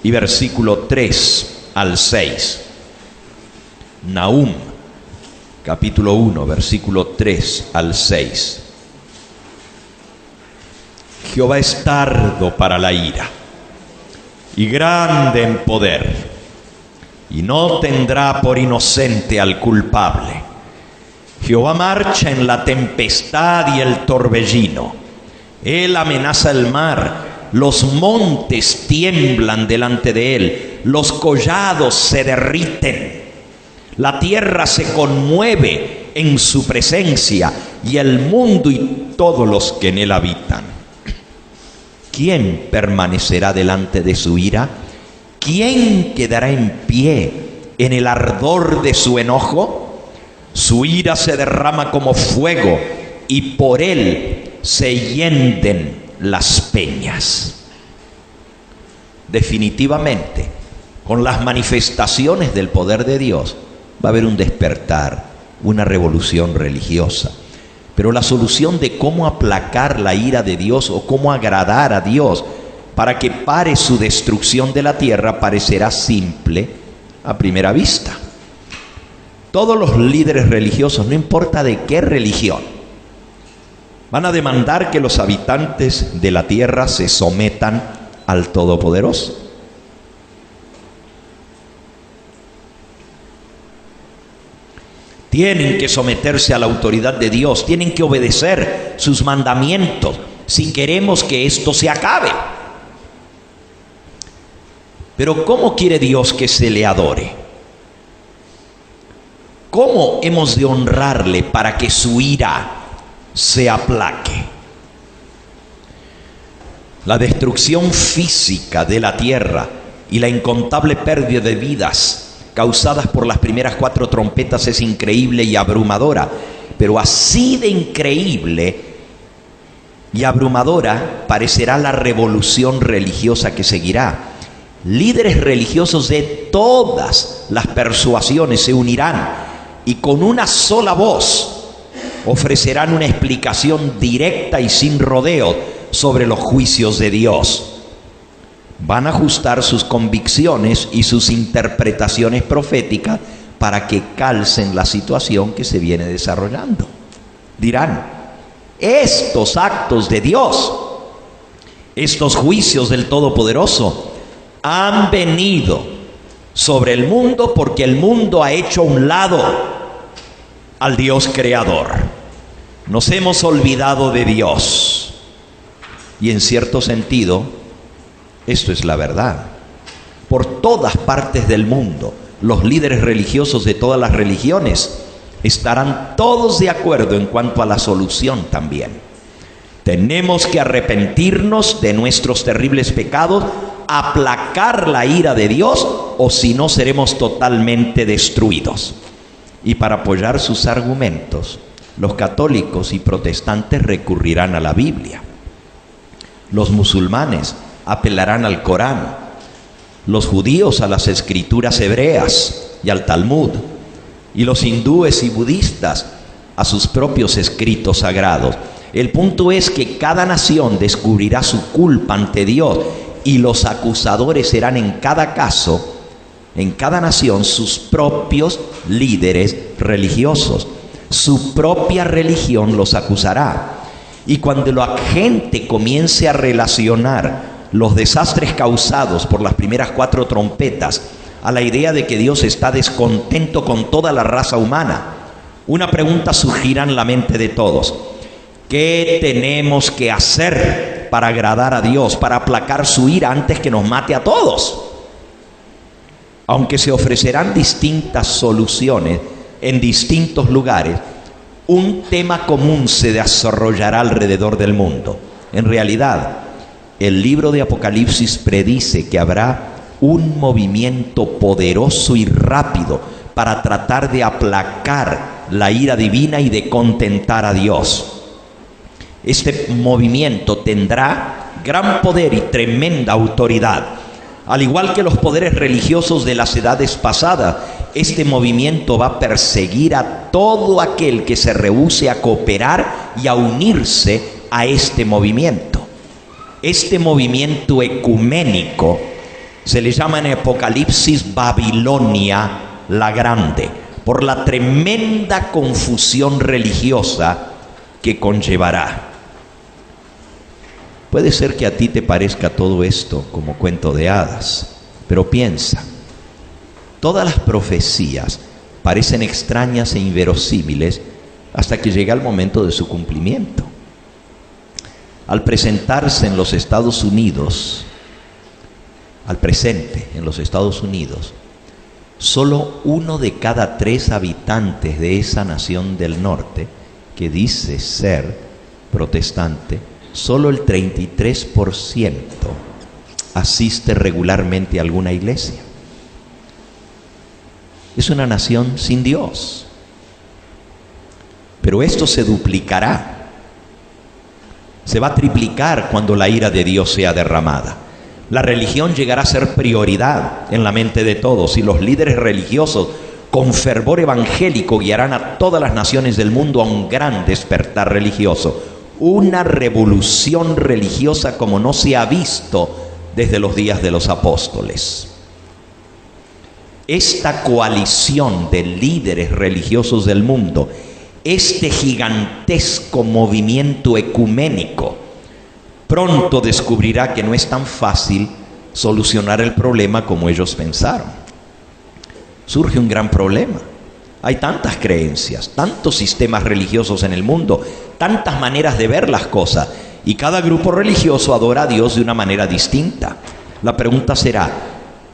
y versículo 3 al 6. Nahum, capítulo 1, versículo 3 al 6. Jehová es tardo para la ira y grande en poder, y no tendrá por inocente al culpable. Jehová marcha en la tempestad y el torbellino. Él amenaza el mar, los montes tiemblan delante de él, los collados se derriten, la tierra se conmueve en su presencia, y el mundo y todos los que en él habitan. ¿Quién permanecerá delante de su ira? ¿Quién quedará en pie en el ardor de su enojo? Su ira se derrama como fuego, y por él se hienden las peñas. Definitivamente, con las manifestaciones del poder de Dios, va a haber un despertar, una revolución religiosa. Pero la solución de cómo aplacar la ira de Dios o cómo agradar a Dios para que pare su destrucción de la tierra parecerá simple a primera vista. Todos los líderes religiosos, no importa de qué religión, van a demandar que los habitantes de la tierra se sometan al Todopoderoso. Tienen que someterse a la autoridad de Dios, tienen que obedecer sus mandamientos si queremos que esto se acabe. Pero ¿cómo quiere Dios que se le adore? ¿Cómo hemos de honrarle para que su ira se aplaque? La destrucción física de la tierra y la incontable pérdida de vidas causadas por las primeras 4 trompetas es increíble y abrumadora, pero así de increíble y abrumadora parecerá la revolución religiosa que seguirá. Líderes religiosos de todas las persuasiones se unirán y con una sola voz ofrecerán una explicación directa y sin rodeos sobre los juicios de Dios. Van a ajustar sus convicciones y sus interpretaciones proféticas para que calcen la situación que se viene desarrollando. Dirán, estos actos de Dios, estos juicios del Todopoderoso, han venido sobre el mundo porque el mundo ha hecho a un lado al Dios creador. Nos hemos olvidado de Dios. Y en cierto sentido, esto es la verdad. Por todas partes del mundo, los líderes religiosos de todas las religiones estarán todos de acuerdo en cuanto a la solución también. Tenemos que arrepentirnos de nuestros terribles pecados, aplacar la ira de Dios, o si no seremos totalmente destruidos. Y para apoyar sus argumentos, los católicos y protestantes recurrirán a la Biblia. Los musulmanes apelarán al Corán, los judíos a las escrituras hebreas y al Talmud, y los hindúes y budistas a sus propios escritos sagrados. El punto es que cada nación descubrirá su culpa ante Dios, y los acusadores serán en cada caso, en cada nación, sus propios líderes religiosos. Su propia religión los acusará. Y cuando la gente comience a relacionar los desastres causados por las primeras 4 trompetas a la idea de que Dios está descontento con toda la raza humana, una pregunta surgirá en la mente de todos: ¿qué tenemos que hacer para agradar a Dios, para aplacar su ira antes que nos mate a todos? Aunque se ofrecerán distintas soluciones en distintos lugares, un tema común se desarrollará alrededor del mundo. En realidad, el libro de Apocalipsis predice que habrá un movimiento poderoso y rápido para tratar de aplacar la ira divina y de contentar a Dios. Este movimiento tendrá gran poder y tremenda autoridad. Al igual que los poderes religiosos de las edades pasadas, este movimiento va a perseguir a todo aquel que se rehúse a cooperar y a unirse a este movimiento. Este movimiento ecuménico se le llama en Apocalipsis Babilonia la Grande, por la tremenda confusión religiosa que conllevará. Puede ser que a ti te parezca todo esto como cuento de hadas, pero piensa, todas las profecías parecen extrañas e inverosímiles hasta que llega el momento de su cumplimiento. Al presentarse en los Estados Unidos, al presente en los Estados Unidos, solo 1 de cada 3 habitantes de esa nación del norte, que dice ser protestante, solo el 33% asiste regularmente a alguna iglesia. Es una nación sin Dios. Pero esto se duplicará. Se va a triplicar cuando la ira de Dios sea derramada. La religión llegará a ser prioridad en la mente de todos, y los líderes religiosos con fervor evangélico guiarán a todas las naciones del mundo a un gran despertar religioso. Una revolución religiosa como no se ha visto desde los días de los apóstoles. Esta coalición de líderes religiosos del mundo, este gigantesco movimiento ecuménico, pronto descubrirá que no es tan fácil solucionar el problema como ellos pensaron. Surge un gran problema. Hay tantas creencias, tantos sistemas religiosos en el mundo, tantas maneras de ver las cosas, y cada grupo religioso adora a Dios de una manera distinta. La pregunta será,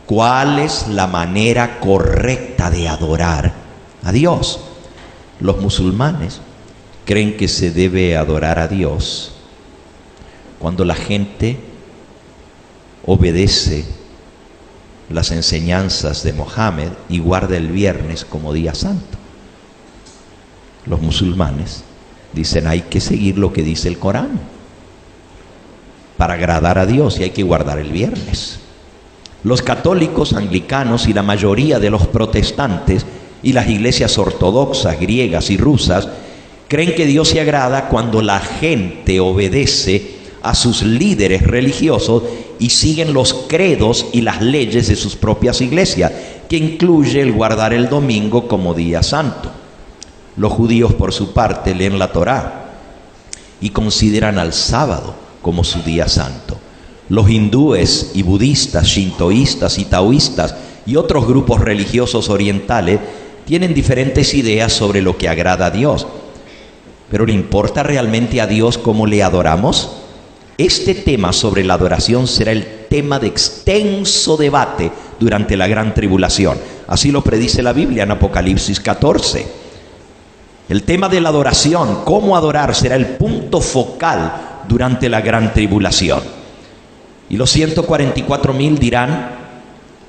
¿cuál es la manera correcta de adorar a Dios? Los musulmanes creen que se debe adorar a Dios cuando la gente obedece las enseñanzas de Mohammed y guarda el viernes como día santo. Los musulmanes dicen hay que seguir lo que dice el Corán para agradar a Dios, y hay que guardar el viernes. Los católicos, anglicanos y la mayoría de los protestantes y las iglesias ortodoxas, griegas y rusas creen que Dios se agrada cuando la gente obedece a sus líderes religiosos y siguen los credos y las leyes de sus propias iglesias, que incluye el guardar el domingo como día santo. Los judíos, por su parte, leen la Torá y consideran al sábado como su día santo. Los hindúes y budistas, shintoístas y taoístas y otros grupos religiosos orientales tienen diferentes ideas sobre lo que agrada a Dios. ¿Pero le importa realmente a Dios cómo le adoramos? Este tema sobre la adoración será el tema de extenso debate durante la gran tribulación. Así lo predice la Biblia en Apocalipsis 14. El tema de la adoración, cómo adorar, será el punto focal durante la gran tribulación. Y los 144,000 dirán: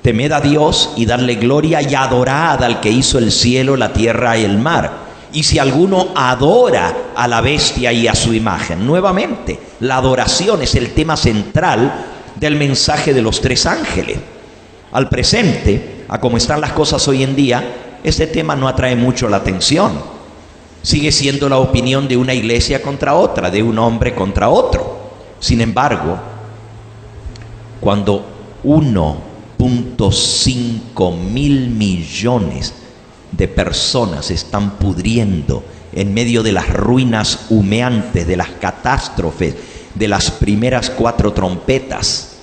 temed a Dios y dadle gloria y adorad al que hizo el cielo, la tierra y el mar. Y si alguno adora a la bestia y a su imagen. Nuevamente, la adoración es el tema central del mensaje de los 3 ángeles. Al presente, a como están las cosas hoy en día, este tema no atrae mucho la atención. Sigue siendo la opinión de una iglesia contra otra, de un hombre contra otro. Sin embargo, cuando 1.5 mil millones de personas están pudriendo en medio de las ruinas humeantes, de las catástrofes, de las primeras 4 trompetas,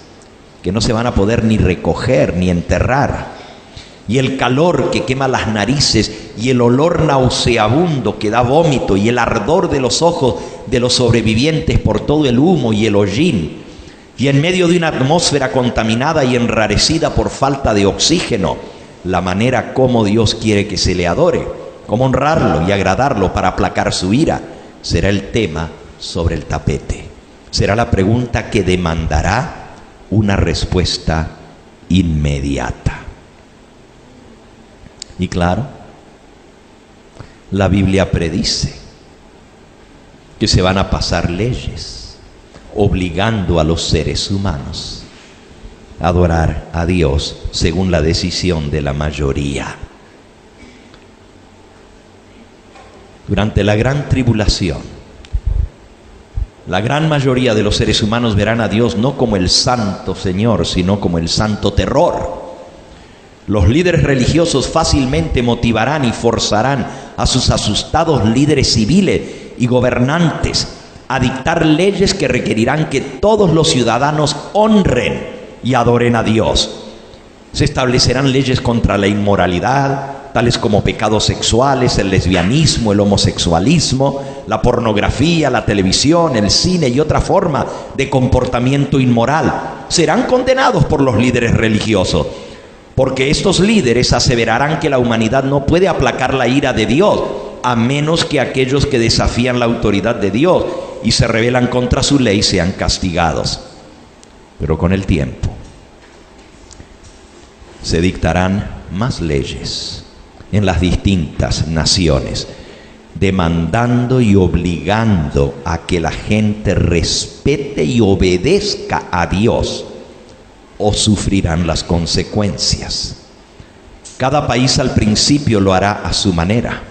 que no se van a poder ni recoger ni enterrar, y el calor que quema las narices, y el olor nauseabundo que da vómito, y el ardor de los ojos de los sobrevivientes por todo el humo y el hollín, y en medio de una atmósfera contaminada y enrarecida por falta de oxígeno, la manera como Dios quiere que se le adore, cómo honrarlo y agradarlo para aplacar su ira, será el tema sobre el tapete. Será la pregunta que demandará una respuesta inmediata. Y claro, la Biblia predice que se van a pasar leyes obligando a los seres humanos a adorar a Dios según la decisión de la mayoría. Durante la gran tribulación, la gran mayoría de los seres humanos verán a Dios no como el santo Señor, sino como el santo terror. Los líderes religiosos fácilmente motivarán y forzarán a sus asustados líderes civiles y gobernantes a dictar leyes que requerirán que todos los ciudadanos honren y adoren a Dios. Se establecerán leyes contra la inmoralidad, tales como pecados sexuales, el lesbianismo, el homosexualismo, la pornografía, la televisión, el cine y otra forma de comportamiento inmoral. Serán condenados por los líderes religiosos, porque estos líderes aseverarán que la humanidad no puede aplacar la ira de Dios, a menos que aquellos que desafían la autoridad de Dios y se rebelan contra su ley sean castigados. Pero con el tiempo se dictarán más leyes en las distintas naciones, demandando y obligando a que la gente respete y obedezca a Dios, o sufrirán las consecuencias. Cada país al principio lo hará a su manera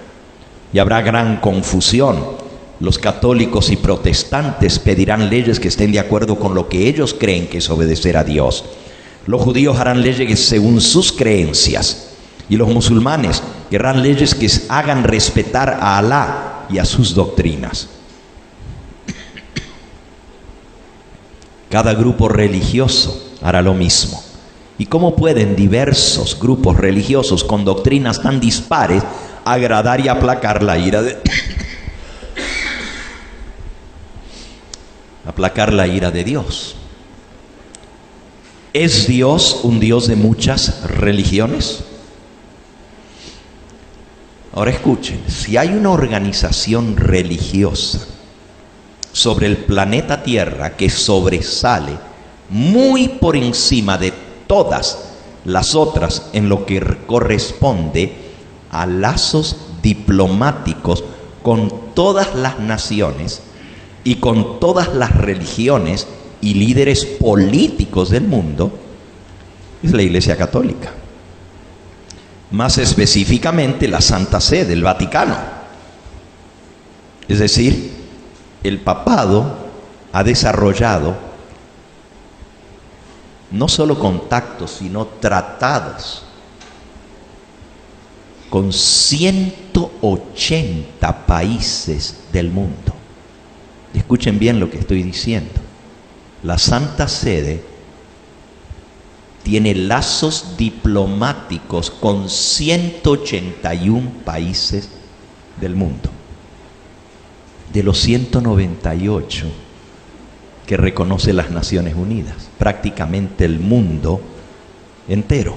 y habrá gran confusión. Los católicos y protestantes pedirán leyes que estén de acuerdo con lo que ellos creen que es obedecer a Dios. Los judíos harán leyes según sus creencias, y los musulmanes querrán leyes que hagan respetar a Alá y a sus doctrinas. Cada grupo religioso hará lo mismo. ¿Y cómo pueden diversos grupos religiosos con doctrinas tan dispares agradar y aplacar la ira de Dios? ¿Es Dios un Dios de muchas religiones? Ahora escuchen, si hay una organización religiosa sobre el planeta Tierra que sobresale muy por encima de todas las otras en lo que corresponde a lazos diplomáticos con todas las naciones y con todas las religiones y líderes políticos del mundo, es la Iglesia Católica. Más específicamente la Santa Sede, el Vaticano. Es decir, el papado ha desarrollado no solo contactos, sino tratados con 180 países del mundo. Escuchen bien lo que estoy diciendo. La Santa Sede tiene lazos diplomáticos con 181 países del mundo. De los 198 que reconoce las Naciones Unidas, prácticamente el mundo entero.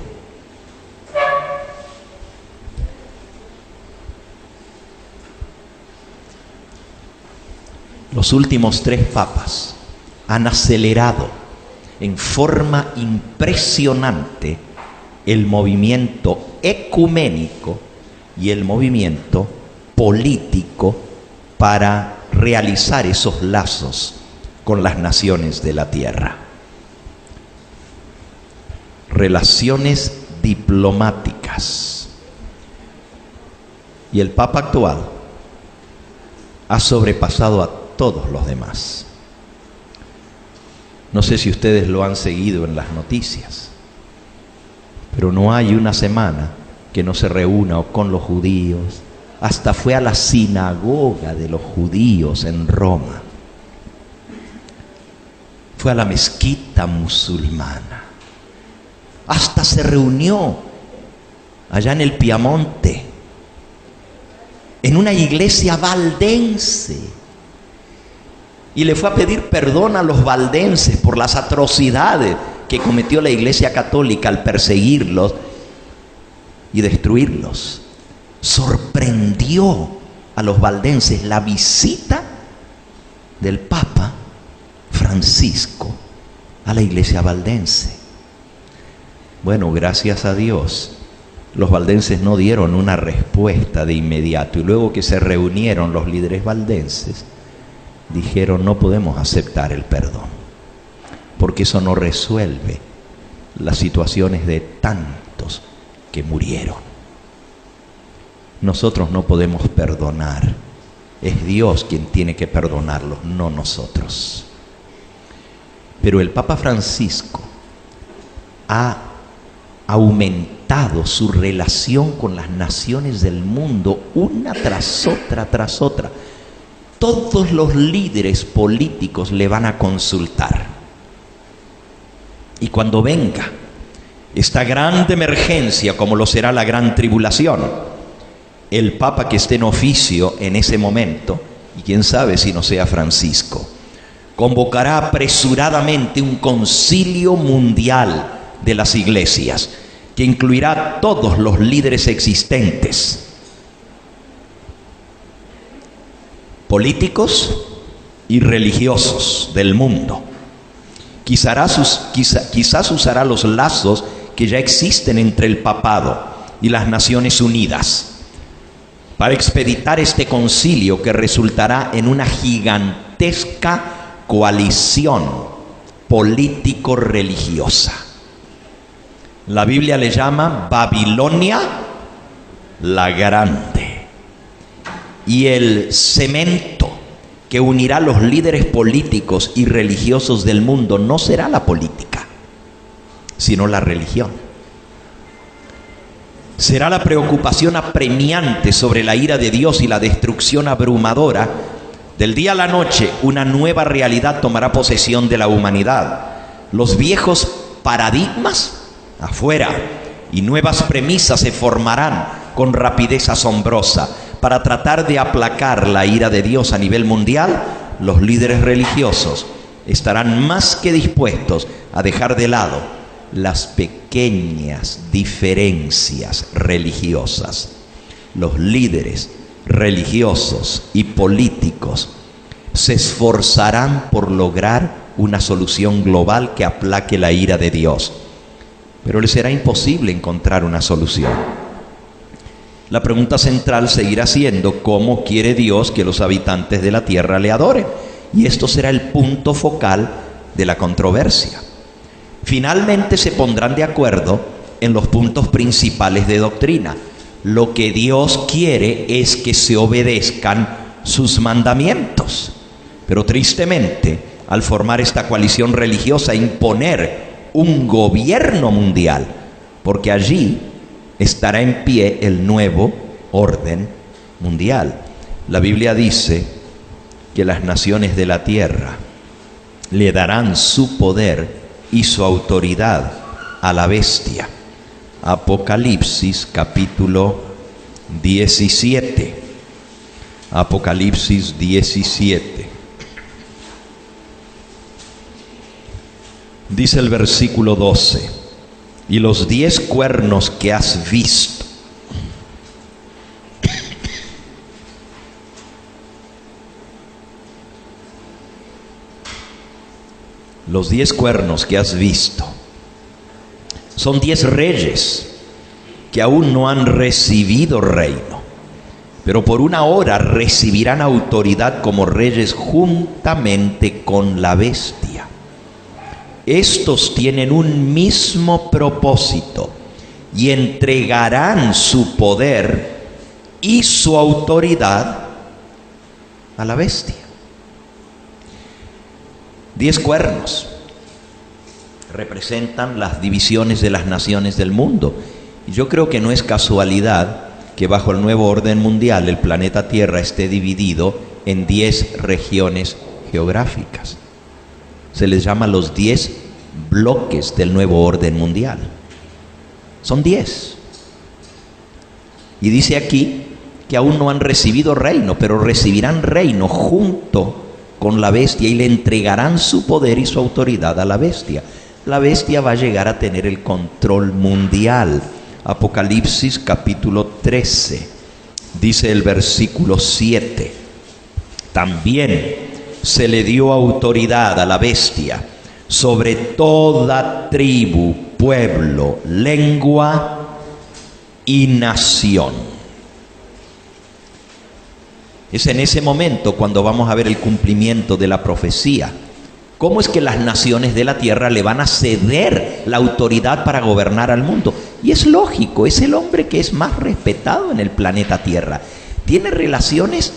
Los últimos 3 papas han acelerado en forma impresionante el movimiento ecuménico y el movimiento político para realizar esos lazos con las naciones de la tierra. Relaciones diplomáticas. Y el Papa actual ha sobrepasado a todos los demás. No sé si ustedes lo han seguido en las noticias, pero no hay una semana que no se reúna con los judíos. Hasta fue a la sinagoga de los judíos en Roma. Fue a la mezquita musulmana. Hasta se reunió allá en el Piamonte, en una iglesia valdense. Y le fue a pedir perdón a los valdenses por las atrocidades que cometió la Iglesia Católica al perseguirlos y destruirlos. Sorprendió a los valdenses la visita del Papa Francisco a la iglesia valdense. Bueno, gracias a Dios, los valdenses no dieron una respuesta de inmediato, y luego que se reunieron los líderes valdenses, dijeron: no podemos aceptar el perdón, porque eso no resuelve las situaciones de tantos que murieron. Nosotros no podemos perdonar, es Dios quien tiene que perdonarlos, no nosotros. Pero el Papa Francisco ha aumentado su relación con las naciones del mundo, una tras otra. Todos los líderes políticos le van a consultar. Y cuando venga esta gran emergencia, como lo será la gran tribulación, el Papa que esté en oficio en ese momento, y quién sabe si no sea Francisco, convocará apresuradamente un concilio mundial de las iglesias, que incluirá a todos los líderes existentes, políticos y religiosos del mundo. Quizás usará los lazos que ya existen entre el papado y las Naciones Unidas para expeditar este concilio, que resultará en una gigantesca coalición político-religiosa. La Biblia le llama Babilonia la Grande. Y el cemento que unirá a los líderes políticos y religiosos del mundo no será la política, sino la religión. Será la preocupación apremiante sobre la ira de Dios y la destrucción abrumadora. Del día a la noche, una nueva realidad tomará posesión de la humanidad. Los viejos paradigmas afuera y nuevas premisas se formarán con rapidez asombrosa. Para tratar de aplacar la ira de Dios a nivel mundial, los líderes religiosos estarán más que dispuestos a dejar de lado las pequeñas diferencias religiosas. Los líderes religiosos y políticos se esforzarán por lograr una solución global que aplaque la ira de Dios, pero les será imposible encontrar una solución. La pregunta central seguirá siendo: ¿cómo quiere Dios que los habitantes de la tierra le adoren? Y esto será el punto focal de la controversia. Finalmente se pondrán de acuerdo en los puntos principales de doctrina. Lo que Dios quiere es que se obedezcan sus mandamientos. Pero tristemente, al formar esta coalición religiosa, imponer un gobierno mundial, porque allí estará en pie el nuevo orden mundial. La Biblia dice que las naciones de la tierra le darán su poder y su autoridad a la bestia. Apocalipsis capítulo 17. Apocalipsis 17. Dice el versículo 12: y los 10 cuernos que has visto, los 10 cuernos que has visto, son 10 reyes que aún no han recibido reino, pero por una hora recibirán autoridad como reyes juntamente con la bestia. Estos tienen un mismo propósito y entregarán su poder y su autoridad a la bestia. 10 cuernos representan las divisiones de las naciones del mundo. Y yo creo que no es casualidad que bajo el nuevo orden mundial el planeta Tierra esté dividido en 10 regiones geográficas. Se les llama los 10 bloques del nuevo orden mundial. Son 10. Y dice aquí que aún no han recibido reino, pero recibirán reino junto con la bestia y le entregarán su poder y su autoridad a la bestia. La bestia va a llegar a tener el control mundial. Apocalipsis capítulo 13, dice el versículo 7: también se le dio autoridad a la bestia sobre toda tribu, pueblo, lengua y nación. Es en ese momento cuando vamos a ver el cumplimiento de la profecía. ¿Cómo es que las naciones de la tierra le van a ceder la autoridad para gobernar al mundo? Y es lógico, es el hombre que es más respetado en el planeta Tierra. Tiene relaciones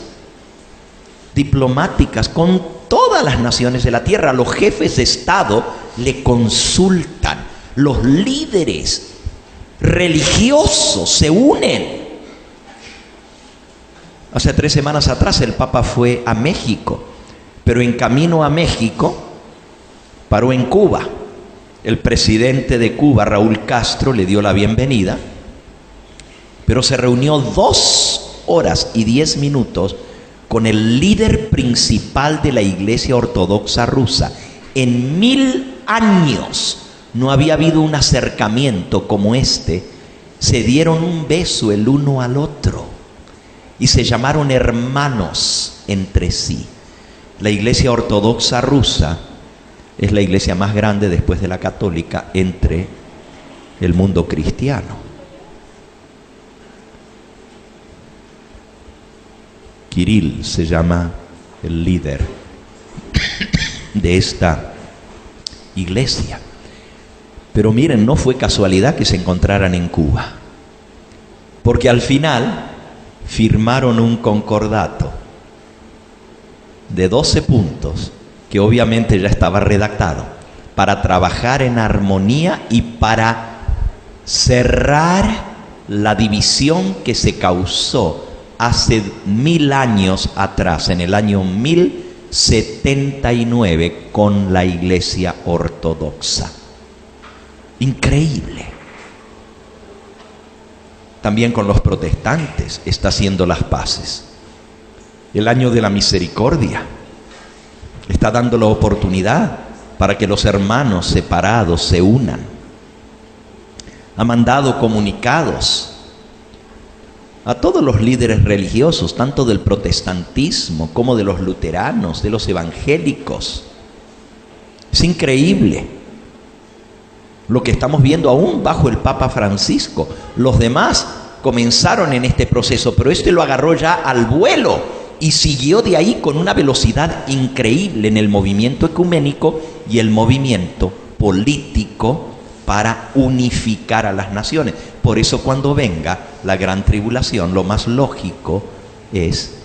diplomáticas con todas las naciones de la tierra. Los jefes de Estado le consultan. Los líderes religiosos se unen. Hace 3 semanas atrás el Papa fue a México, pero en camino a México paró en Cuba. El presidente de Cuba, Raúl Castro, le dio la bienvenida, pero se reunió 2 horas y 10 minutos con el líder principal de la Iglesia Ortodoxa rusa. En 1000 años no había habido un acercamiento como este. Se dieron un beso el uno al otro y se llamaron hermanos entre sí. La Iglesia Ortodoxa rusa es la iglesia más grande después de la católica entre el mundo cristiano. Kirill se llama el líder de esta iglesia. Pero miren, no fue casualidad que se encontraran en Cuba, porque al final firmaron un concordato de 12 puntos que obviamente ya estaba redactado para trabajar en armonía y para cerrar la división que se causó hace 1000 años atrás, en el año 1079, con la Iglesia Ortodoxa. Increíble. También con los protestantes está haciendo las paces. El año de la misericordia está dando la oportunidad para que los hermanos separados se unan. Ha mandado comunicados a todos los líderes religiosos, tanto del protestantismo como de los luteranos, de los evangélicos. Es increíble lo que estamos viendo aún bajo el Papa Francisco. Los demás comenzaron en este proceso, pero este lo agarró ya al vuelo y siguió de ahí con una velocidad increíble en el movimiento ecuménico y el movimiento político para unificar a las naciones. Por eso cuando venga la gran tribulación, lo más lógico es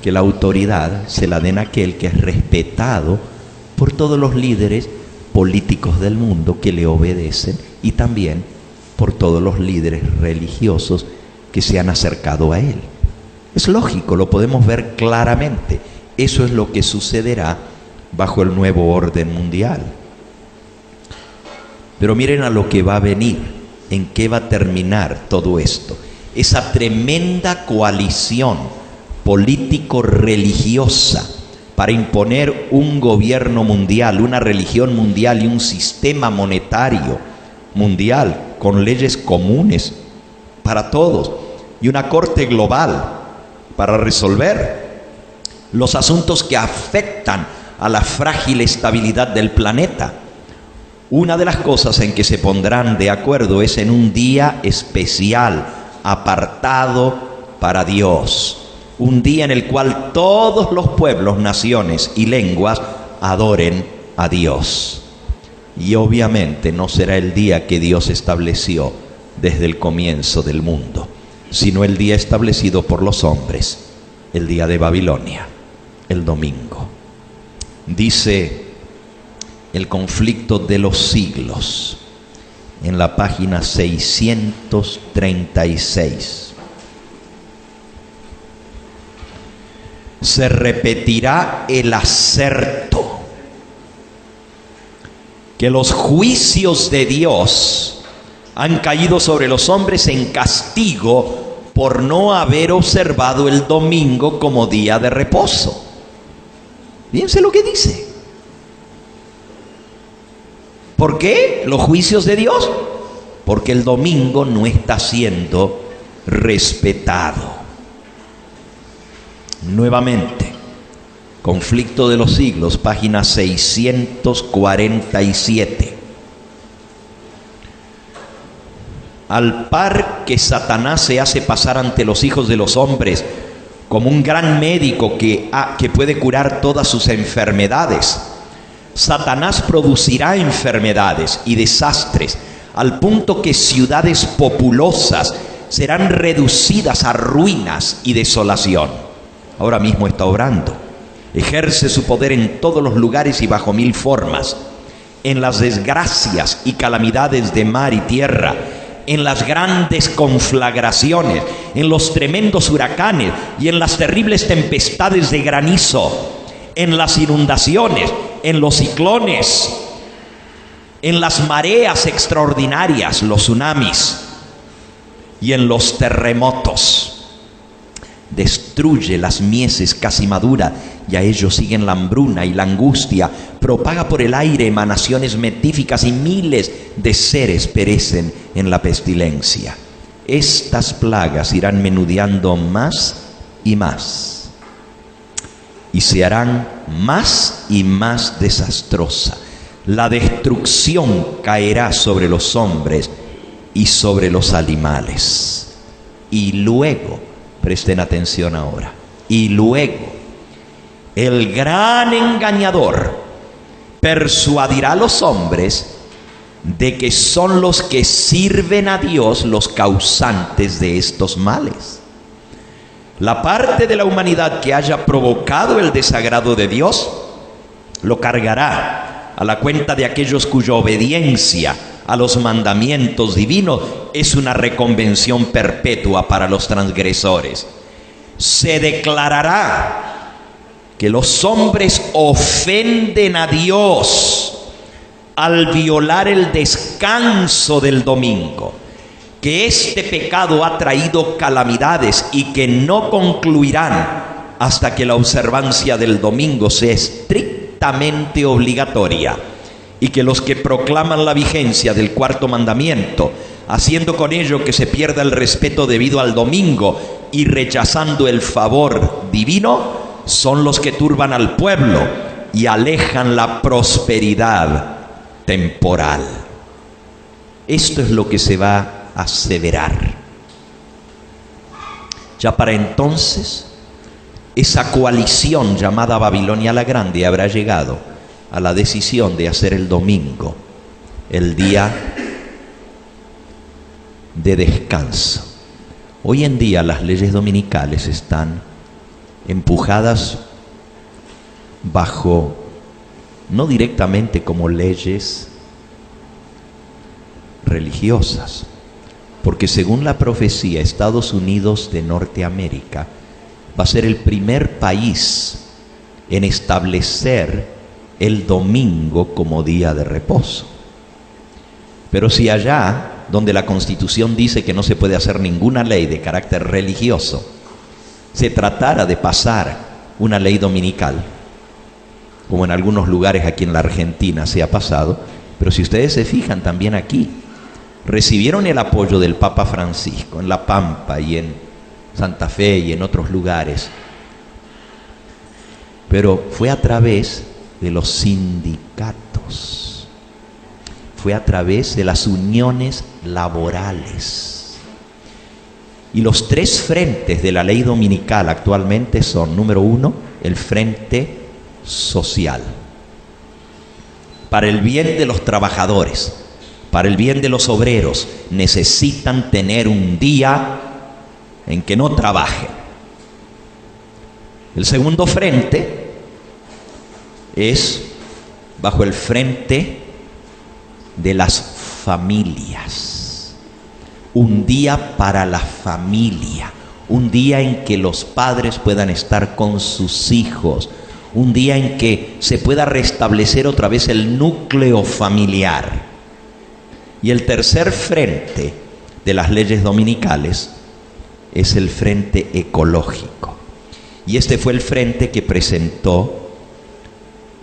que la autoridad se la den a aquel que es respetado por todos los líderes políticos del mundo que le obedecen y también por todos los líderes religiosos que se han acercado a él. Es lógico, lo podemos ver claramente. Eso es lo que sucederá bajo el nuevo orden mundial. Pero miren a lo que va a venir, en qué va a terminar todo esto. Esa tremenda coalición político-religiosa para imponer un gobierno mundial, una religión mundial y un sistema monetario mundial con leyes comunes para todos y una corte global para resolver los asuntos que afectan a la frágil estabilidad del planeta. Una de las cosas en que se pondrán de acuerdo es en un día especial, apartado para Dios. Un día en el cual todos los pueblos, naciones y lenguas adoren a Dios. Y obviamente no será el día que Dios estableció desde el comienzo del mundo, sino el día establecido por los hombres, el día de Babilonia, el domingo. Dice el conflicto de los siglos en la página 636. Se repetirá el aserto que los juicios de Dios han caído sobre los hombres en castigo por no haber observado el domingo como día de reposo. Fíjense lo que dice. ¿Por qué los juicios de Dios? Porque el domingo no está siendo respetado. Nuevamente, conflicto de los siglos, página 647. Al par que Satanás se hace pasar ante los hijos de los hombres como un gran médico que puede curar todas sus enfermedades, Satanás producirá enfermedades y desastres al punto que ciudades populosas serán reducidas a ruinas y desolación. Ahora mismo está obrando. Ejerce su poder en todos los lugares y bajo mil formas. En las desgracias y calamidades de mar y tierra, en las grandes conflagraciones, en los tremendos huracanes y en las terribles tempestades de granizo, en las inundaciones, en los ciclones, en las mareas extraordinarias, los tsunamis y en los terremotos. Destruye las mieses casi maduras y a ellos siguen la hambruna y la angustia. Propaga por el aire emanaciones metíficas y miles de seres perecen en la pestilencia. Estas plagas irán menudeando más y más y se harán más y más desastrosa. La destrucción caerá sobre los hombres y sobre los animales. Y luego, presten atención ahora, y luego el gran engañador persuadirá a los hombres de que son los que sirven a Dios los causantes de estos males. La parte de la humanidad que haya provocado el desagrado de Dios lo cargará a la cuenta de aquellos cuya obediencia a los mandamientos divinos es una reconvención perpetua para los transgresores. Se declarará que los hombres ofenden a Dios al violar el descanso del domingo, que este pecado ha traído calamidades y que no concluirán hasta que la observancia del domingo sea estrictamente obligatoria, y que los que proclaman la vigencia del cuarto mandamiento, haciendo con ello que se pierda el respeto debido al domingo y rechazando el favor divino, son los que turban al pueblo y alejan la prosperidad temporal. Esto es lo que se va a aseverar. Ya para entonces, esa coalición llamada Babilonia la Grande habrá llegado a la decisión de hacer el domingo el día de descanso. Hoy en día las leyes dominicales están empujadas bajo, no directamente como leyes religiosas, porque según la profecía, Estados Unidos de Norteamérica va a ser el primer país en establecer el domingo como día de reposo. Pero si allá, donde la Constitución dice que no se puede hacer ninguna ley de carácter religioso, se tratara de pasar una ley dominical, como en algunos lugares aquí en la Argentina se ha pasado, pero si ustedes se fijan también aquí, recibieron el apoyo del Papa Francisco en La Pampa y en Santa Fe y en otros lugares, pero fue a través de los sindicatos, fue a través de las uniones laborales. Y los tres frentes de la ley dominical actualmente son, número uno, el frente social, para el bien de los trabajadores, para el bien de los obreros, necesitan tener un día en que no trabajen. El segundo frente es bajo el frente de las familias, un día para la familia, un día en que los padres puedan estar con sus hijos, un día en que se pueda restablecer otra vez el núcleo familiar. Y el tercer frente de las leyes dominicales es el frente ecológico. Y este fue el frente que presentó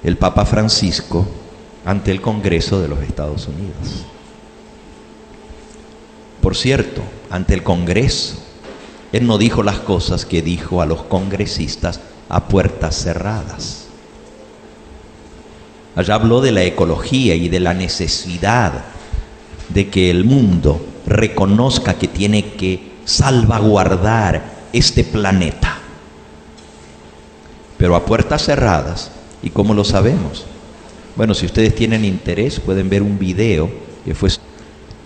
el Papa Francisco ante el Congreso de los Estados Unidos. Por cierto, ante el Congreso, él no dijo las cosas que dijo a los congresistas a puertas cerradas. Allá habló de la ecología y de la necesidad de que el mundo reconozca que tiene que salvaguardar este planeta. Pero a puertas cerradas. ¿Y cómo lo sabemos? Bueno, si ustedes tienen interés, pueden ver un video que fue...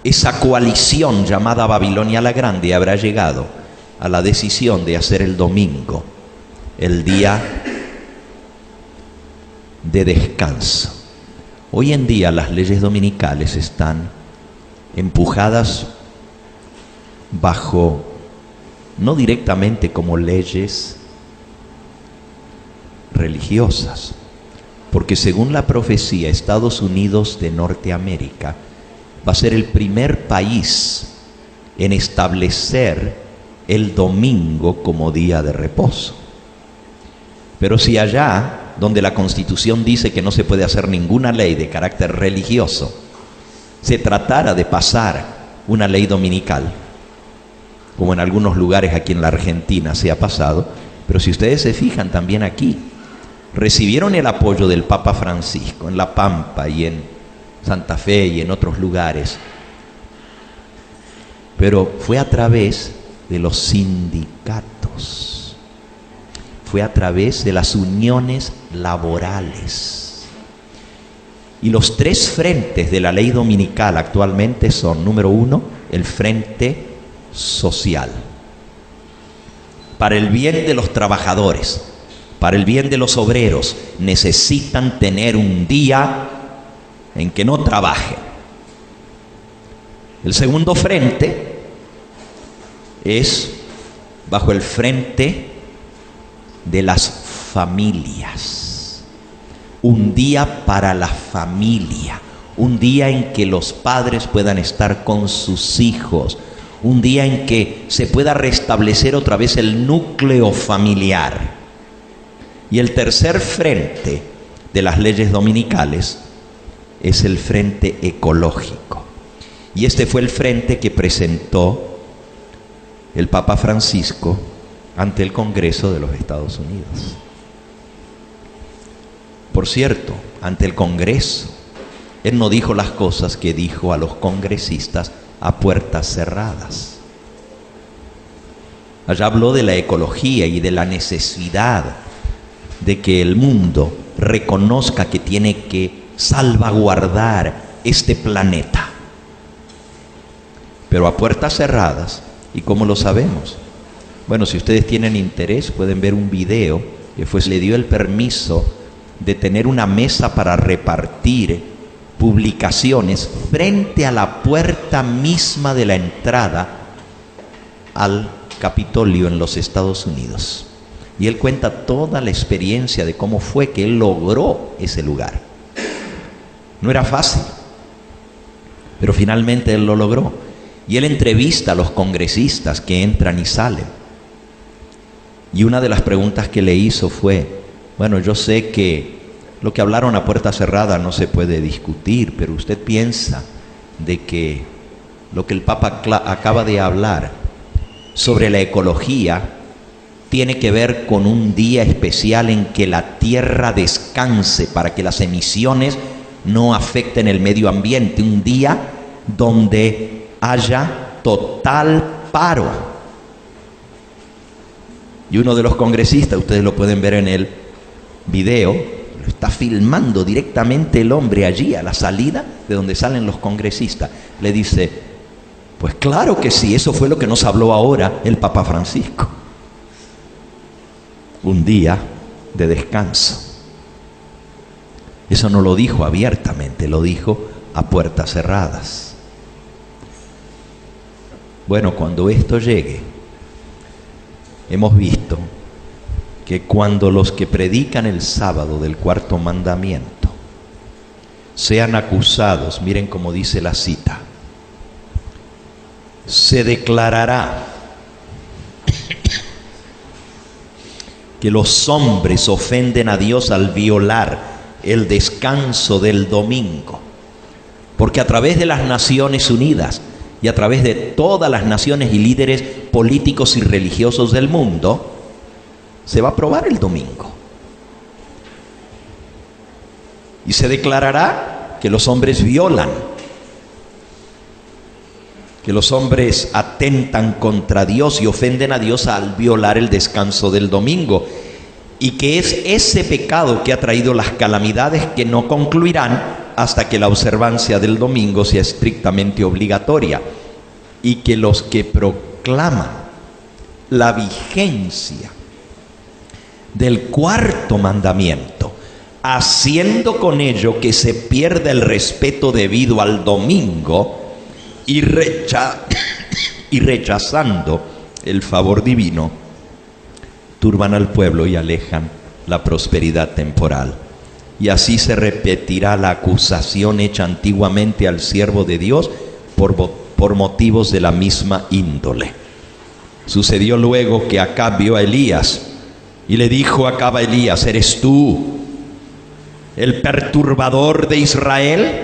Esa coalición llamada Babilonia la Grande habrá llegado a la decisión de hacer el domingo el día de descanso. Hoy en día las leyes dominicales están empujadas bajo, no directamente como leyes religiosas, porque según la profecía, Estados Unidos de Norteamérica va a ser el primer país en establecer el domingo como día de reposo. Pero si allá, donde la Constitución dice que no se puede hacer ninguna ley de carácter religioso, se tratara de pasar una ley dominical, como en algunos lugares aquí en la Argentina se ha pasado, pero si ustedes se fijan también aquí, recibieron el apoyo del Papa Francisco en La Pampa y en Santa Fe y en otros lugares, pero fue a través de los sindicatos, fue a través de las uniones laborales. Y los tres frentes de la ley dominical actualmente son, número uno, el frente social, para el bien de los trabajadores, para el bien de los obreros, necesitan tener un día en que no trabajen. El segundo frente es bajo el frente de las familias, un día para la familia, un día en que los padres puedan estar con sus hijos, un día en que se pueda restablecer otra vez el núcleo familiar. Y el tercer frente de las leyes dominicales es el frente ecológico. Y este fue el frente que presentó el Papa Francisco ante el Congreso de los Estados Unidos. Por cierto, ante el Congreso, él no dijo las cosas que dijo a los congresistas a puertas cerradas. Allá habló de la ecología y de la necesidad de que el mundo reconozca que tiene que salvaguardar este planeta. Pero a puertas cerradas. ¿Y cómo lo sabemos? Bueno, si ustedes tienen interés, pueden ver un video que le dio el permiso de tener una mesa para repartir publicaciones frente a la puerta misma de la entrada al Capitolio en los Estados Unidos. Y él cuenta toda la experiencia de cómo fue que él logró ese lugar. No era fácil, pero finalmente él lo logró. Y él entrevista a los congresistas que entran y salen. Y una de las preguntas que le hizo fue, bueno, yo sé que lo que hablaron a puerta cerrada no se puede discutir, pero usted piensa de que lo que el Papa acaba de hablar sobre la ecología tiene que ver con un día especial en que la tierra descanse para que las emisiones no afecten el medio ambiente, un día donde haya total paro. Y uno de los congresistas, ustedes lo pueden ver en el video, lo está filmando directamente el hombre allí a la salida de donde salen los congresistas. Le dice, pues claro que sí, eso fue lo que nos habló ahora el Papa Francisco. Un día de descanso. Eso no lo dijo abiertamente, lo dijo a puertas cerradas. Bueno, cuando esto llegue, hemos visto que cuando los que predican el sábado del cuarto mandamiento sean acusados, miren cómo dice la cita, se declarará que los hombres ofenden a Dios al violar el descanso del domingo, porque a través de las Naciones Unidas y a través de todas las naciones y líderes políticos y religiosos del mundo, se va a aprobar el domingo. Y se declarará que los hombres violan, que los hombres atentan contra Dios y ofenden a Dios al violar el descanso del domingo, y que es ese pecado que ha traído las calamidades que no concluirán hasta que la observancia del domingo sea estrictamente obligatoria, y que los que proclaman la vigencia del cuarto mandamiento, haciendo con ello que se pierda el respeto debido al domingo y rechazando el favor divino, turban al pueblo y alejan la prosperidad temporal. Y así se repetirá la acusación hecha antiguamente al siervo de Dios por motivos de la misma índole. Sucedió luego que Acab vio a Elías y le dijo a Acab a Elías, ¿eres tú el perturbador de Israel?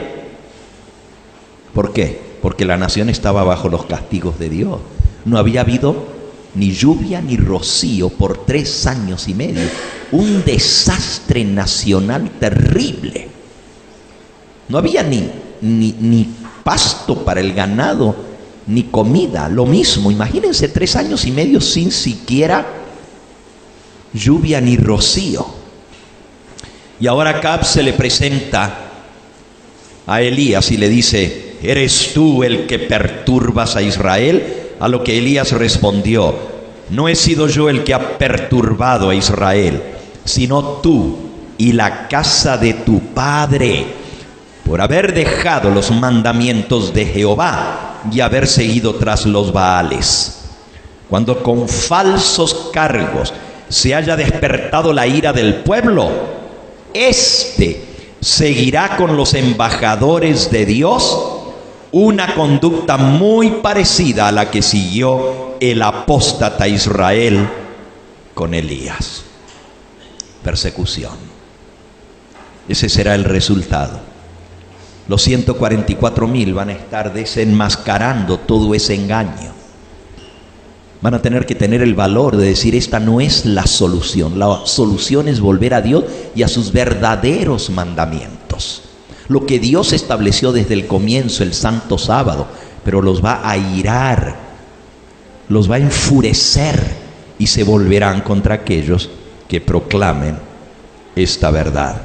¿Por qué? Porque la nación estaba bajo los castigos de Dios. No había habido ni lluvia ni rocío por 3 años y medio. Un desastre nacional terrible. No había ni pasto para el ganado, ni comida. Lo mismo, imagínense 3 años y medio sin siquiera lluvia ni rocío. Y ahora Acab se le presenta a Elías y le dice, ¿eres tú el que perturbas a Israel? A lo que Elías respondió, no he sido yo el que ha perturbado a Israel, sino tú y la casa de tu padre, por haber dejado los mandamientos de Jehová y haber seguido tras los Baales. Cuando con falsos cargos se haya despertado la ira del pueblo, éste seguirá con los embajadores de Dios una conducta muy parecida a la que siguió el apóstata Israel con Elías. Persecución. Ese será el resultado. Los 144,000 van a estar desenmascarando todo ese engaño. Van a tener que tener el valor de decir, esta no es la solución. La solución es volver a Dios y a sus verdaderos mandamientos. Lo que Dios estableció desde el comienzo, el santo sábado, pero los va a airar, los va a enfurecer y se volverán contra aquellos que proclamen esta verdad.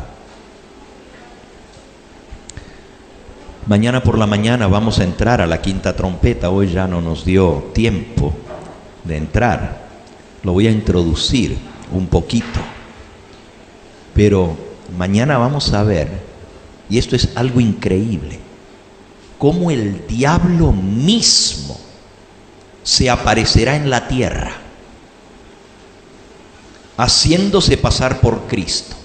Mañana por la mañana vamos a entrar a la quinta trompeta. Hoy ya no nos dio tiempo de entrar. Lo voy a introducir un poquito. Pero mañana vamos a ver, y esto es algo increíble, cómo el diablo mismo se aparecerá en la tierra, haciéndose pasar por Cristo.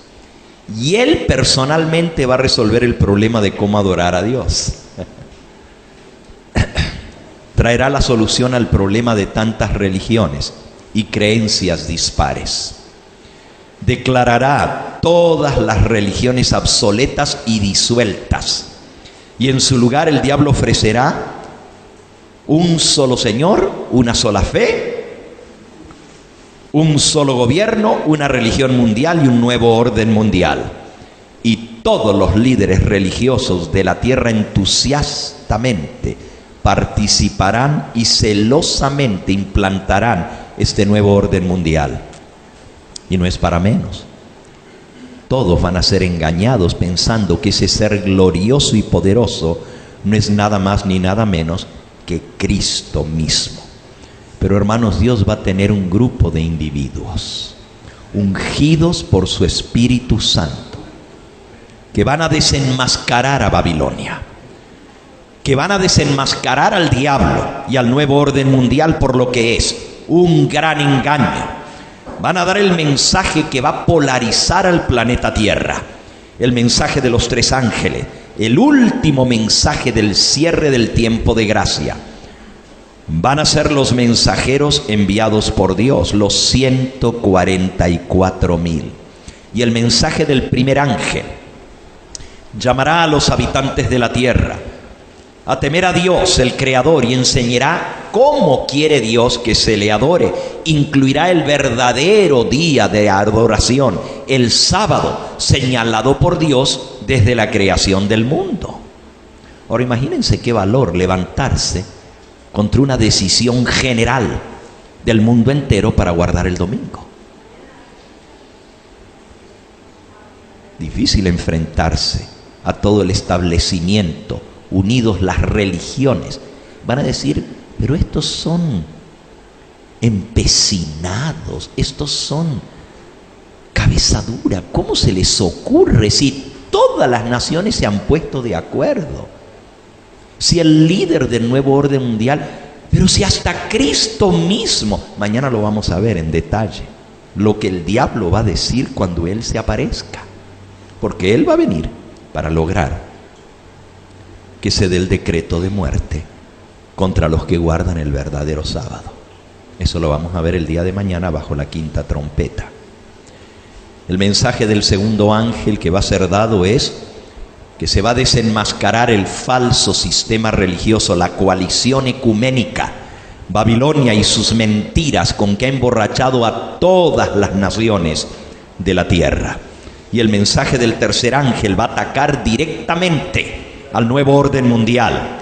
Y él personalmente va a resolver el problema de cómo adorar a Dios. Traerá la solución al problema de tantas religiones y creencias dispares. Declarará todas las religiones obsoletas y disueltas. Y en su lugar el diablo ofrecerá un solo Señor, una sola fe, un solo gobierno, una religión mundial y un nuevo orden mundial. Y todos los líderes religiosos de la tierra entusiastamente participarán y celosamente implantarán este nuevo orden mundial. Y no es para menos. Todos van a ser engañados pensando que ese ser glorioso y poderoso no es nada más ni nada menos que Cristo mismo. Pero hermanos, Dios va a tener un grupo de individuos ungidos por su Espíritu Santo que van a desenmascarar a Babilonia, que van a desenmascarar al diablo y al nuevo orden mundial por lo que es un gran engaño. Van a dar el mensaje que va a polarizar al planeta Tierra, el mensaje de los 3 ángeles, el último mensaje del cierre del tiempo de gracia. Van a ser los mensajeros enviados por Dios, los 144,000. Y el mensaje del primer ángel llamará a los habitantes de la tierra a temer a Dios, el Creador, y enseñará cómo quiere Dios que se le adore. Incluirá el verdadero día de adoración, el sábado, señalado por Dios desde la creación del mundo. Ahora imagínense qué valor levantarse contra una decisión general del mundo entero para guardar el domingo. Difícil enfrentarse a todo el establecimiento, unidos las religiones. Van a decir, pero estos son empecinados, estos son cabeza dura. ¿Cómo se les ocurre si todas las naciones se han puesto de acuerdo? Si el líder del nuevo orden mundial, pero si hasta Cristo mismo, mañana lo vamos a ver en detalle, lo que el diablo va a decir cuando Él se aparezca, porque Él va a venir para lograr que se dé el decreto de muerte contra los que guardan el verdadero sábado. Eso lo vamos a ver el día de mañana bajo la 5ª trompeta. El mensaje del segundo ángel que va a ser dado es que se va a desenmascarar el falso sistema religioso, la coalición ecuménica, Babilonia y sus mentiras con que ha emborrachado a todas las naciones de la tierra. Y el mensaje del tercer ángel va a atacar directamente al nuevo orden mundial.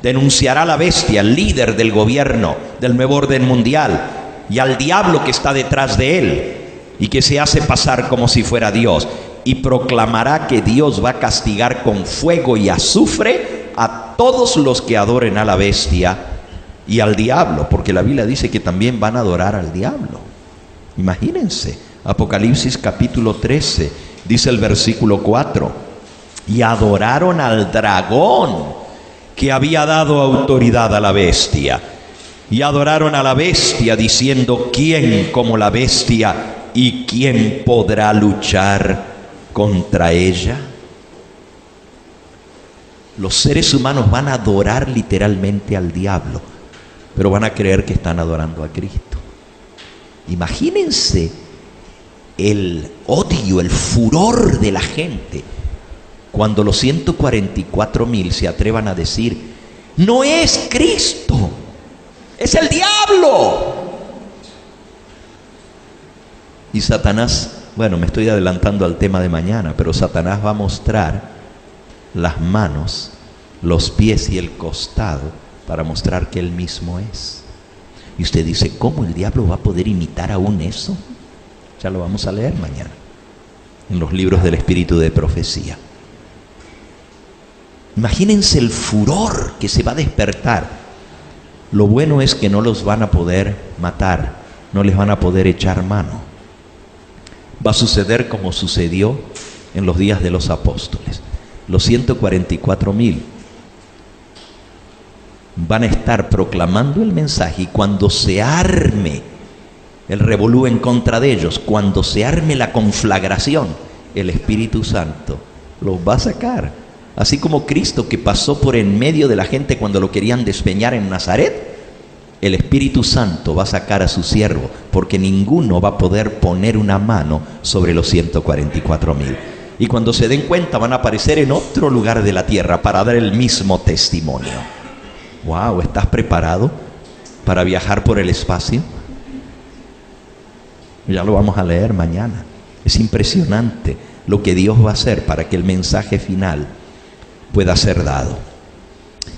Denunciará a la bestia, el líder del gobierno del nuevo orden mundial, y al diablo que está detrás de él y que se hace pasar como si fuera Dios. Y proclamará que Dios va a castigar con fuego y azufre a todos los que adoren a la bestia y al diablo, porque la Biblia dice que también van a adorar al diablo. Imagínense, Apocalipsis capítulo 13, dice el versículo 4, y adoraron al dragón que había dado autoridad a la bestia, y adoraron a la bestia diciendo, ¿quién como la bestia y quién podrá luchar contra ella? Los seres humanos van a adorar literalmente al diablo, pero van a creer que están adorando a Cristo. Imagínense el odio, el furor de la gente cuando los 144,000 se atrevan a decir, no es Cristo, es el diablo. Y Satanás, bueno, me estoy adelantando al tema de mañana, pero Satanás va a mostrar las manos, los pies y el costado para mostrar que él mismo es. Y usted dice, ¿cómo el diablo va a poder imitar aún eso? Ya lo vamos a leer mañana en los libros del espíritu de profecía. Imagínense el furor que se va a despertar. Lo bueno es que no los van a poder matar no les van a poder echar mano. Va a suceder como sucedió en los días de los apóstoles. Los 144,000 van a estar proclamando el mensaje, y cuando se arme el revolú en contra de ellos, cuando se arme la conflagración, el Espíritu Santo los va a sacar. Así como Cristo, que pasó por en medio de la gente cuando lo querían despeñar en Nazaret, el Espíritu Santo va a sacar a su siervo, porque ninguno va a poder poner una mano sobre los 144,000. Y cuando se den cuenta, van a aparecer en otro lugar de la tierra para dar el mismo testimonio. Wow, ¿estás preparado para viajar por el espacio? Ya lo vamos a leer mañana. Es impresionante lo que Dios va a hacer para que el mensaje final pueda ser dado.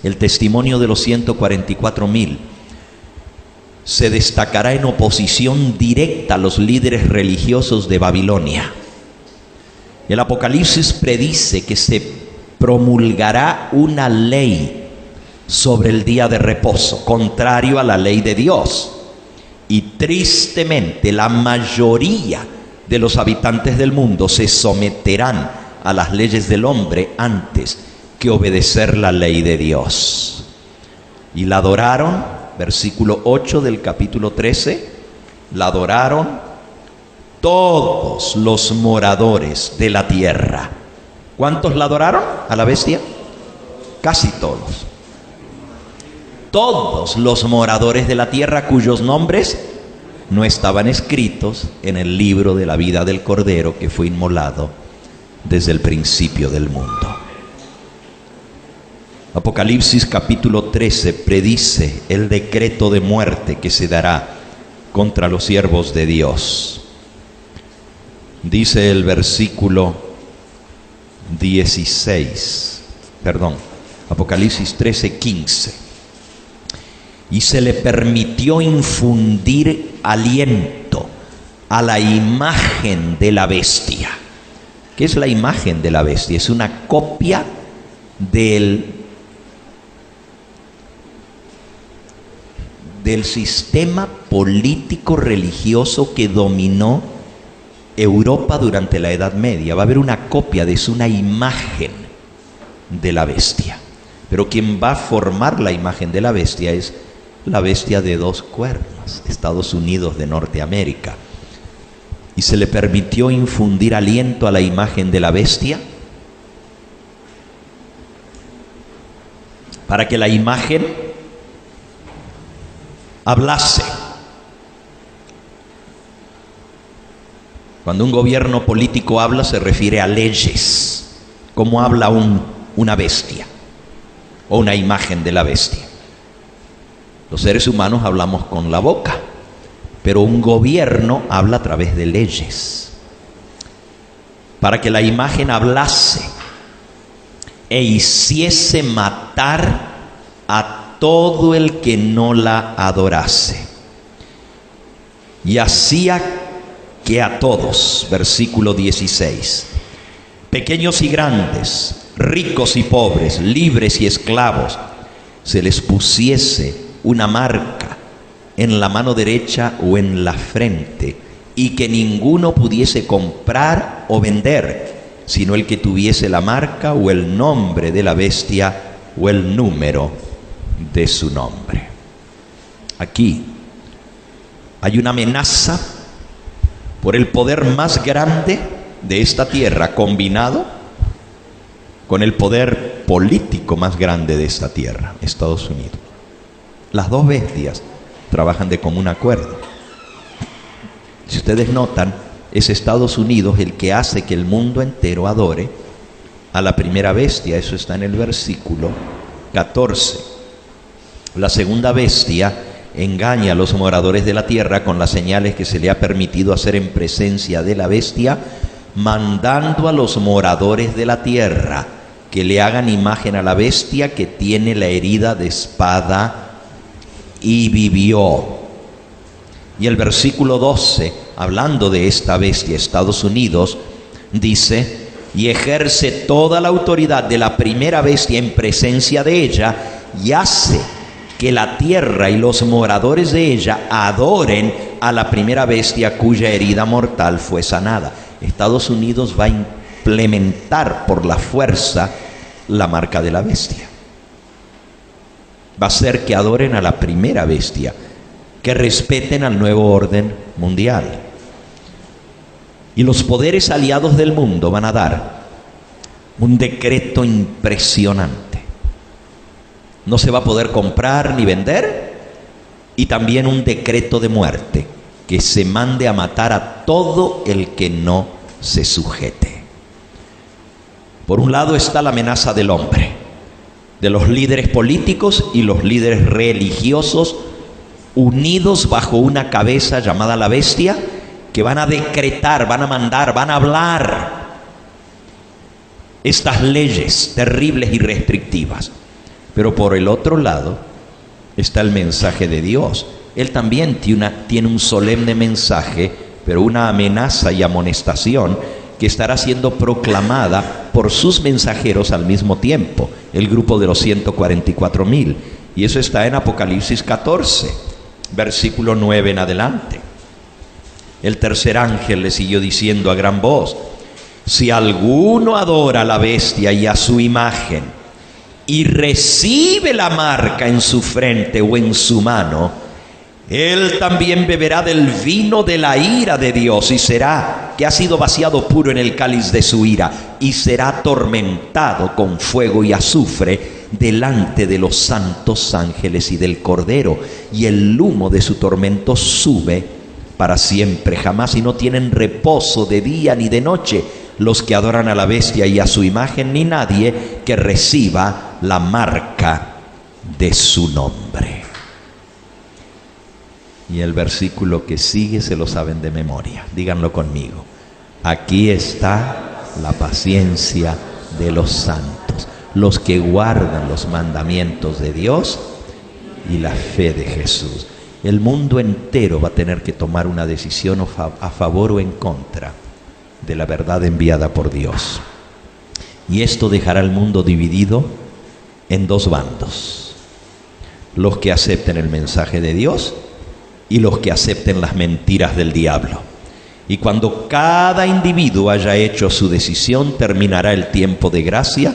El testimonio de los 144,000 se destacará en oposición directa a los líderes religiosos de Babilonia. El Apocalipsis predice que se promulgará una ley sobre el día de reposo, contrario a la ley de Dios. Y tristemente la mayoría de los habitantes del mundo se someterán a las leyes del hombre antes que obedecer la ley de Dios. Y la adoraron, versículo 8 del capítulo 13, la adoraron todos los moradores de la tierra. ¿Cuántos la adoraron a la bestia? Casi todos. Todos los moradores de la tierra cuyos nombres no estaban escritos en el libro de la vida del Cordero que fue inmolado desde el principio del mundo. Apocalipsis capítulo 13 predice el decreto de muerte que se dará contra los siervos de Dios. Dice el versículo 16, Apocalipsis 13:15. Y se le permitió infundir aliento a la imagen de la bestia. ¿Qué es la imagen de la bestia? Es una copia del sistema político religioso que dominó Europa durante la Edad Media. Va a haber una copia de eso, una imagen de la bestia. Pero quien va a formar la imagen de la bestia es la bestia de dos cuernos, Estados Unidos de Norteamérica. Y se le permitió infundir aliento a la imagen de la bestia para que la imagen hablase. Cuando un gobierno político habla, se refiere a leyes, como habla una bestia o una imagen de la bestia. Los seres humanos hablamos con la boca, pero un gobierno habla a través de leyes. Para que la imagen hablase e hiciese matar a todo el que no la adorase. Y hacía que a todos, versículo 16, pequeños y grandes, ricos y pobres, libres y esclavos, se les pusiese una marca en la mano derecha o en la frente, y que ninguno pudiese comprar o vender, sino el que tuviese la marca o el nombre de la bestia o el número de su nombre. Aquí hay una amenaza por el poder más grande de esta tierra, combinado con el poder político más grande de esta tierra, Estados Unidos. Las dos bestias trabajan de común acuerdo. Si ustedes notan, es Estados Unidos el que hace que el mundo entero adore a la primera bestia. Eso está en el versículo 14. La segunda bestia engaña a los moradores de la tierra con las señales que se le ha permitido hacer en presencia de la bestia, mandando a los moradores de la tierra que le hagan imagen a la bestia que tiene la herida de espada y vivió. Y el versículo 12, hablando de esta bestia, Estados Unidos, dice: y ejerce toda la autoridad de la primera bestia en presencia de ella, y hace que la tierra y los moradores de ella adoren a la primera bestia cuya herida mortal fue sanada. Estados Unidos va a implementar por la fuerza la marca de la bestia. Va a ser que adoren a la primera bestia, que respeten al nuevo orden mundial. Y los poderes aliados del mundo van a dar un decreto impresionante. No se va a poder comprar ni vender, y también un decreto de muerte, que se mande a matar a todo el que no se sujete. Por un lado está la amenaza del hombre, de los líderes políticos y los líderes religiosos, unidos bajo una cabeza llamada la bestia, que van a decretar, van a mandar, van a hablar estas leyes terribles y restrictivas. Pero por el otro lado está el mensaje de Dios. Él también tiene un solemne mensaje, pero una amenaza y amonestación que estará siendo proclamada por sus mensajeros al mismo tiempo, el grupo de los 144,000. Y eso está en Apocalipsis 14, versículo 9 en adelante. El tercer ángel le siguió diciendo a gran voz: si alguno adora a la bestia y a su imagen, y recibe la marca en su frente o en su mano, él también beberá del vino de la ira de Dios, y será, que ha sido vaciado puro en el cáliz de su ira, y será atormentado con fuego y azufre delante de los santos ángeles y del Cordero, y el humo de su tormento sube para siempre jamás, y no tienen reposo de día ni de noche los que adoran a la bestia y a su imagen, ni nadie que reciba la marca de su nombre. Y el versículo que sigue se lo saben de memoria, díganlo conmigo: aquí está la paciencia de los santos, los que guardan los mandamientos de Dios y la fe de Jesús. El mundo entero va a tener que tomar una decisión a favor o en contra de la verdad enviada por Dios. Y esto dejará al mundo dividido en dos bandos: los que acepten el mensaje de Dios y los que acepten las mentiras del diablo. Y cuando cada individuo haya hecho su decisión, terminará el tiempo de gracia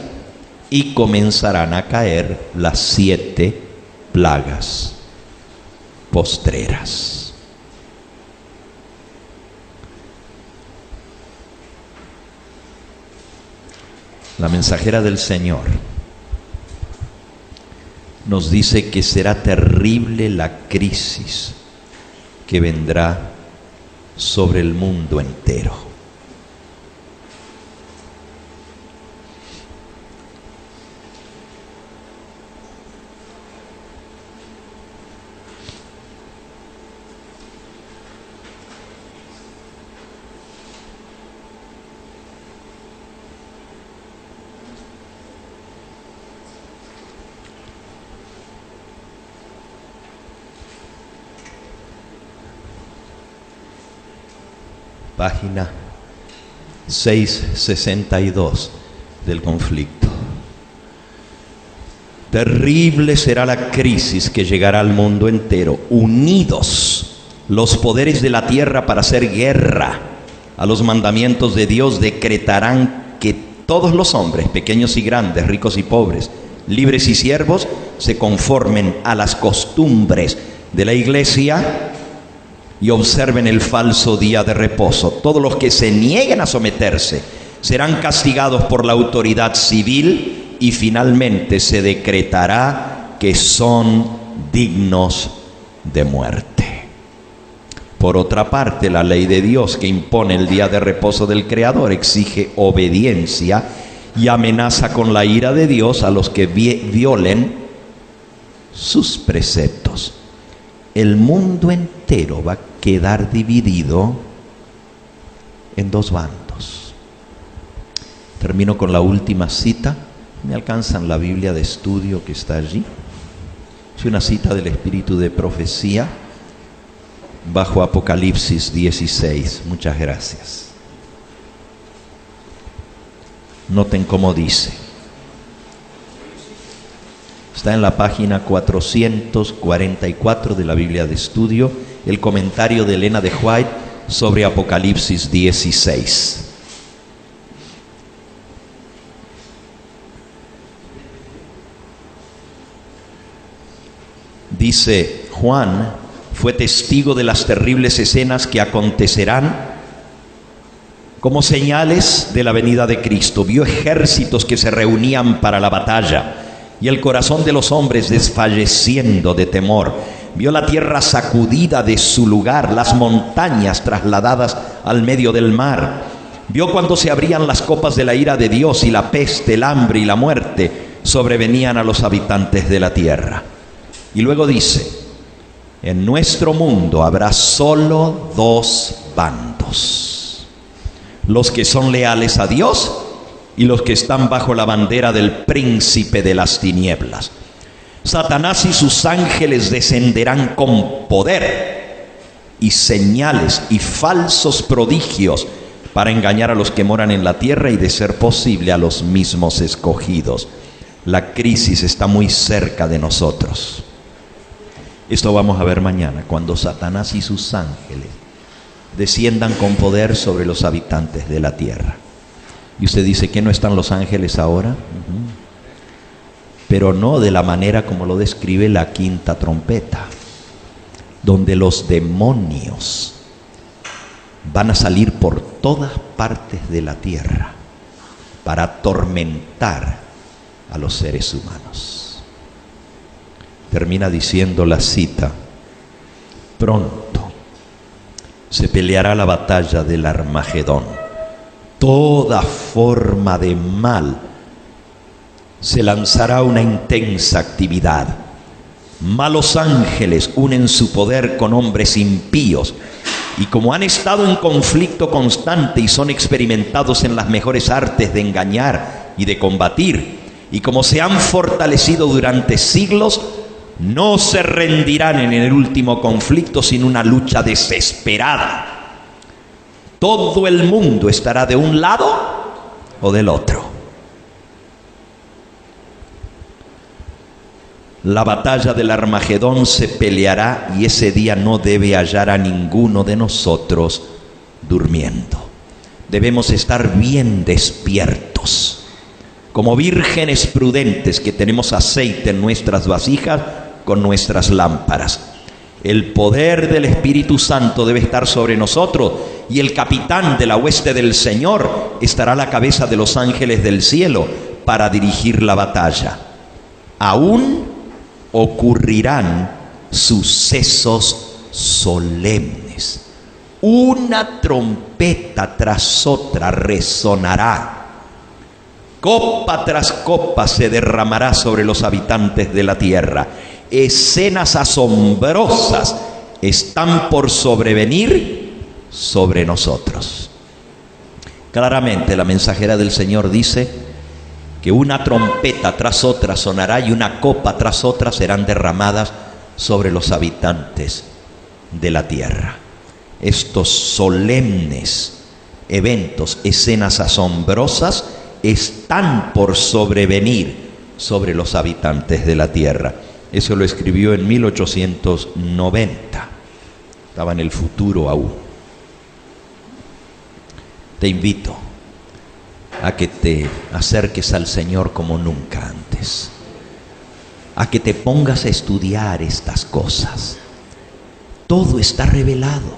y comenzarán a caer las 7 plagas postreras. La mensajera del Señor nos dice que será terrible la crisis que vendrá sobre el mundo entero. Página 662 del conflicto. Terrible será la crisis que llegará al mundo entero. Unidos los poderes de la tierra para hacer guerra a los mandamientos de Dios, decretarán que todos los hombres, pequeños y grandes, ricos y pobres, libres y siervos, se conformen a las costumbres de la iglesia y observen el falso día de reposo. Todos los que se nieguen a someterse serán castigados por la autoridad civil, y finalmente se decretará que son dignos de muerte. Por otra parte, la ley de Dios que impone el día de reposo del Creador exige obediencia y amenaza con la ira de Dios a los que violen sus preceptos. El mundo entero va a quedar dividido en dos bandos. Termino con la última cita. ¿Me alcanzan la Biblia de estudio que está allí? Es una cita del Espíritu de Profecía bajo Apocalipsis 16. Muchas gracias. Noten cómo dice. Está en la página 444 de la Biblia de estudio, el comentario de Elena de White sobre Apocalipsis 16. Dice: Juan fue testigo de las terribles escenas que acontecerán como señales de la venida de Cristo. Vio ejércitos que se reunían para la batalla y el corazón de los hombres desfalleciendo de temor. Vio la tierra sacudida de su lugar, las montañas trasladadas al medio del mar. Vio cuando se abrían las copas de la ira de Dios y la peste, el hambre y la muerte sobrevenían a los habitantes de la tierra. Y luego dice: en nuestro mundo habrá solo dos bandos: los que son leales a Dios y los que están bajo la bandera del príncipe de las tinieblas. Satanás y sus ángeles descenderán con poder y señales y falsos prodigios para engañar a los que moran en la tierra y, de ser posible, a los mismos escogidos. La crisis está muy cerca de nosotros. Esto vamos a ver mañana, cuando Satanás y sus ángeles desciendan con poder sobre los habitantes de la tierra. Y usted dice: ¿que no están los ángeles ahora? Pero no de la manera como lo describe la quinta trompeta, donde los demonios van a salir por todas partes de la tierra para atormentar a los seres humanos. Termina diciendo la cita: pronto se peleará la batalla del Armagedón. Toda forma de mal se lanzará una intensa actividad. Malos ángeles unen su poder con hombres impíos, y como han estado en conflicto constante y son experimentados en las mejores artes de engañar y de combatir, y como se han fortalecido durante siglos, no se rendirán en el último conflicto sin una lucha desesperada. Todo el mundo estará de un lado o del otro. La batalla del Armagedón se peleará, y ese día no debe hallar a ninguno de nosotros durmiendo. Debemos estar bien despiertos, como vírgenes prudentes que tenemos aceite en nuestras vasijas con nuestras lámparas. El poder del Espíritu Santo debe estar sobre nosotros, y el capitán de la hueste del Señor estará a la cabeza de los ángeles del cielo para dirigir la batalla. Aún ocurrirán sucesos solemnes. Una trompeta tras otra resonará. Copa tras copa se derramará sobre los habitantes de la tierra. Escenas asombrosas están por sobrevenir sobre nosotros. Claramente la mensajera del Señor dice que una trompeta tras otra sonará y una copa tras otra serán derramadas sobre los habitantes de la tierra. Estos solemnes eventos, escenas asombrosas, están por sobrevenir sobre los habitantes de la tierra. Eso lo escribió en 1890. Estaba en el futuro aún. Te invito a que te acerques al Señor como nunca antes, a que te pongas a estudiar estas cosas. Todo está revelado,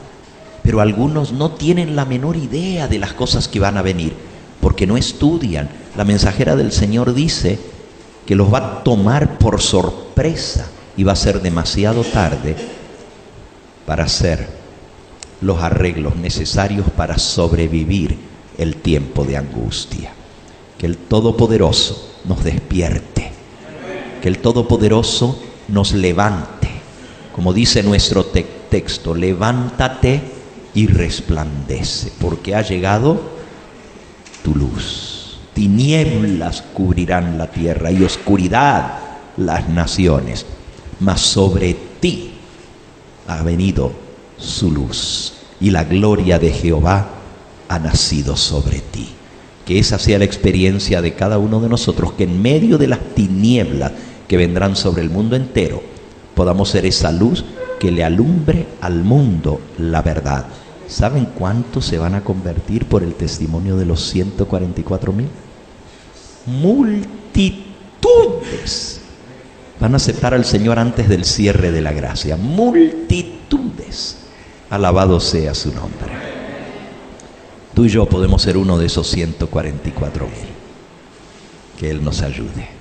pero algunos no tienen la menor idea de las cosas que van a venir, porque no estudian. La mensajera del Señor dice que los va a tomar por sorpresa y va a ser demasiado tarde para hacer los arreglos necesarios para sobrevivir el tiempo de angustia. Que el Todopoderoso nos despierte, que el Todopoderoso nos levante, como dice nuestro texto: levántate y resplandece, porque ha llegado tu luz. Tinieblas cubrirán la tierra y oscuridad las naciones, mas sobre ti ha venido su luz, y la gloria de Jehová ha nacido sobre ti. Que esa sea la experiencia de cada uno de nosotros, que en medio de las tinieblas que vendrán sobre el mundo entero podamos ser esa luz que le alumbre al mundo la verdad. ¿Saben cuántos se van a convertir por el testimonio de los 144,000? Multitudes van a aceptar al Señor antes del cierre de la gracia. Multitudes. Alabado sea su nombre. Tú y yo podemos ser uno de esos 144,000. Que Él nos ayude.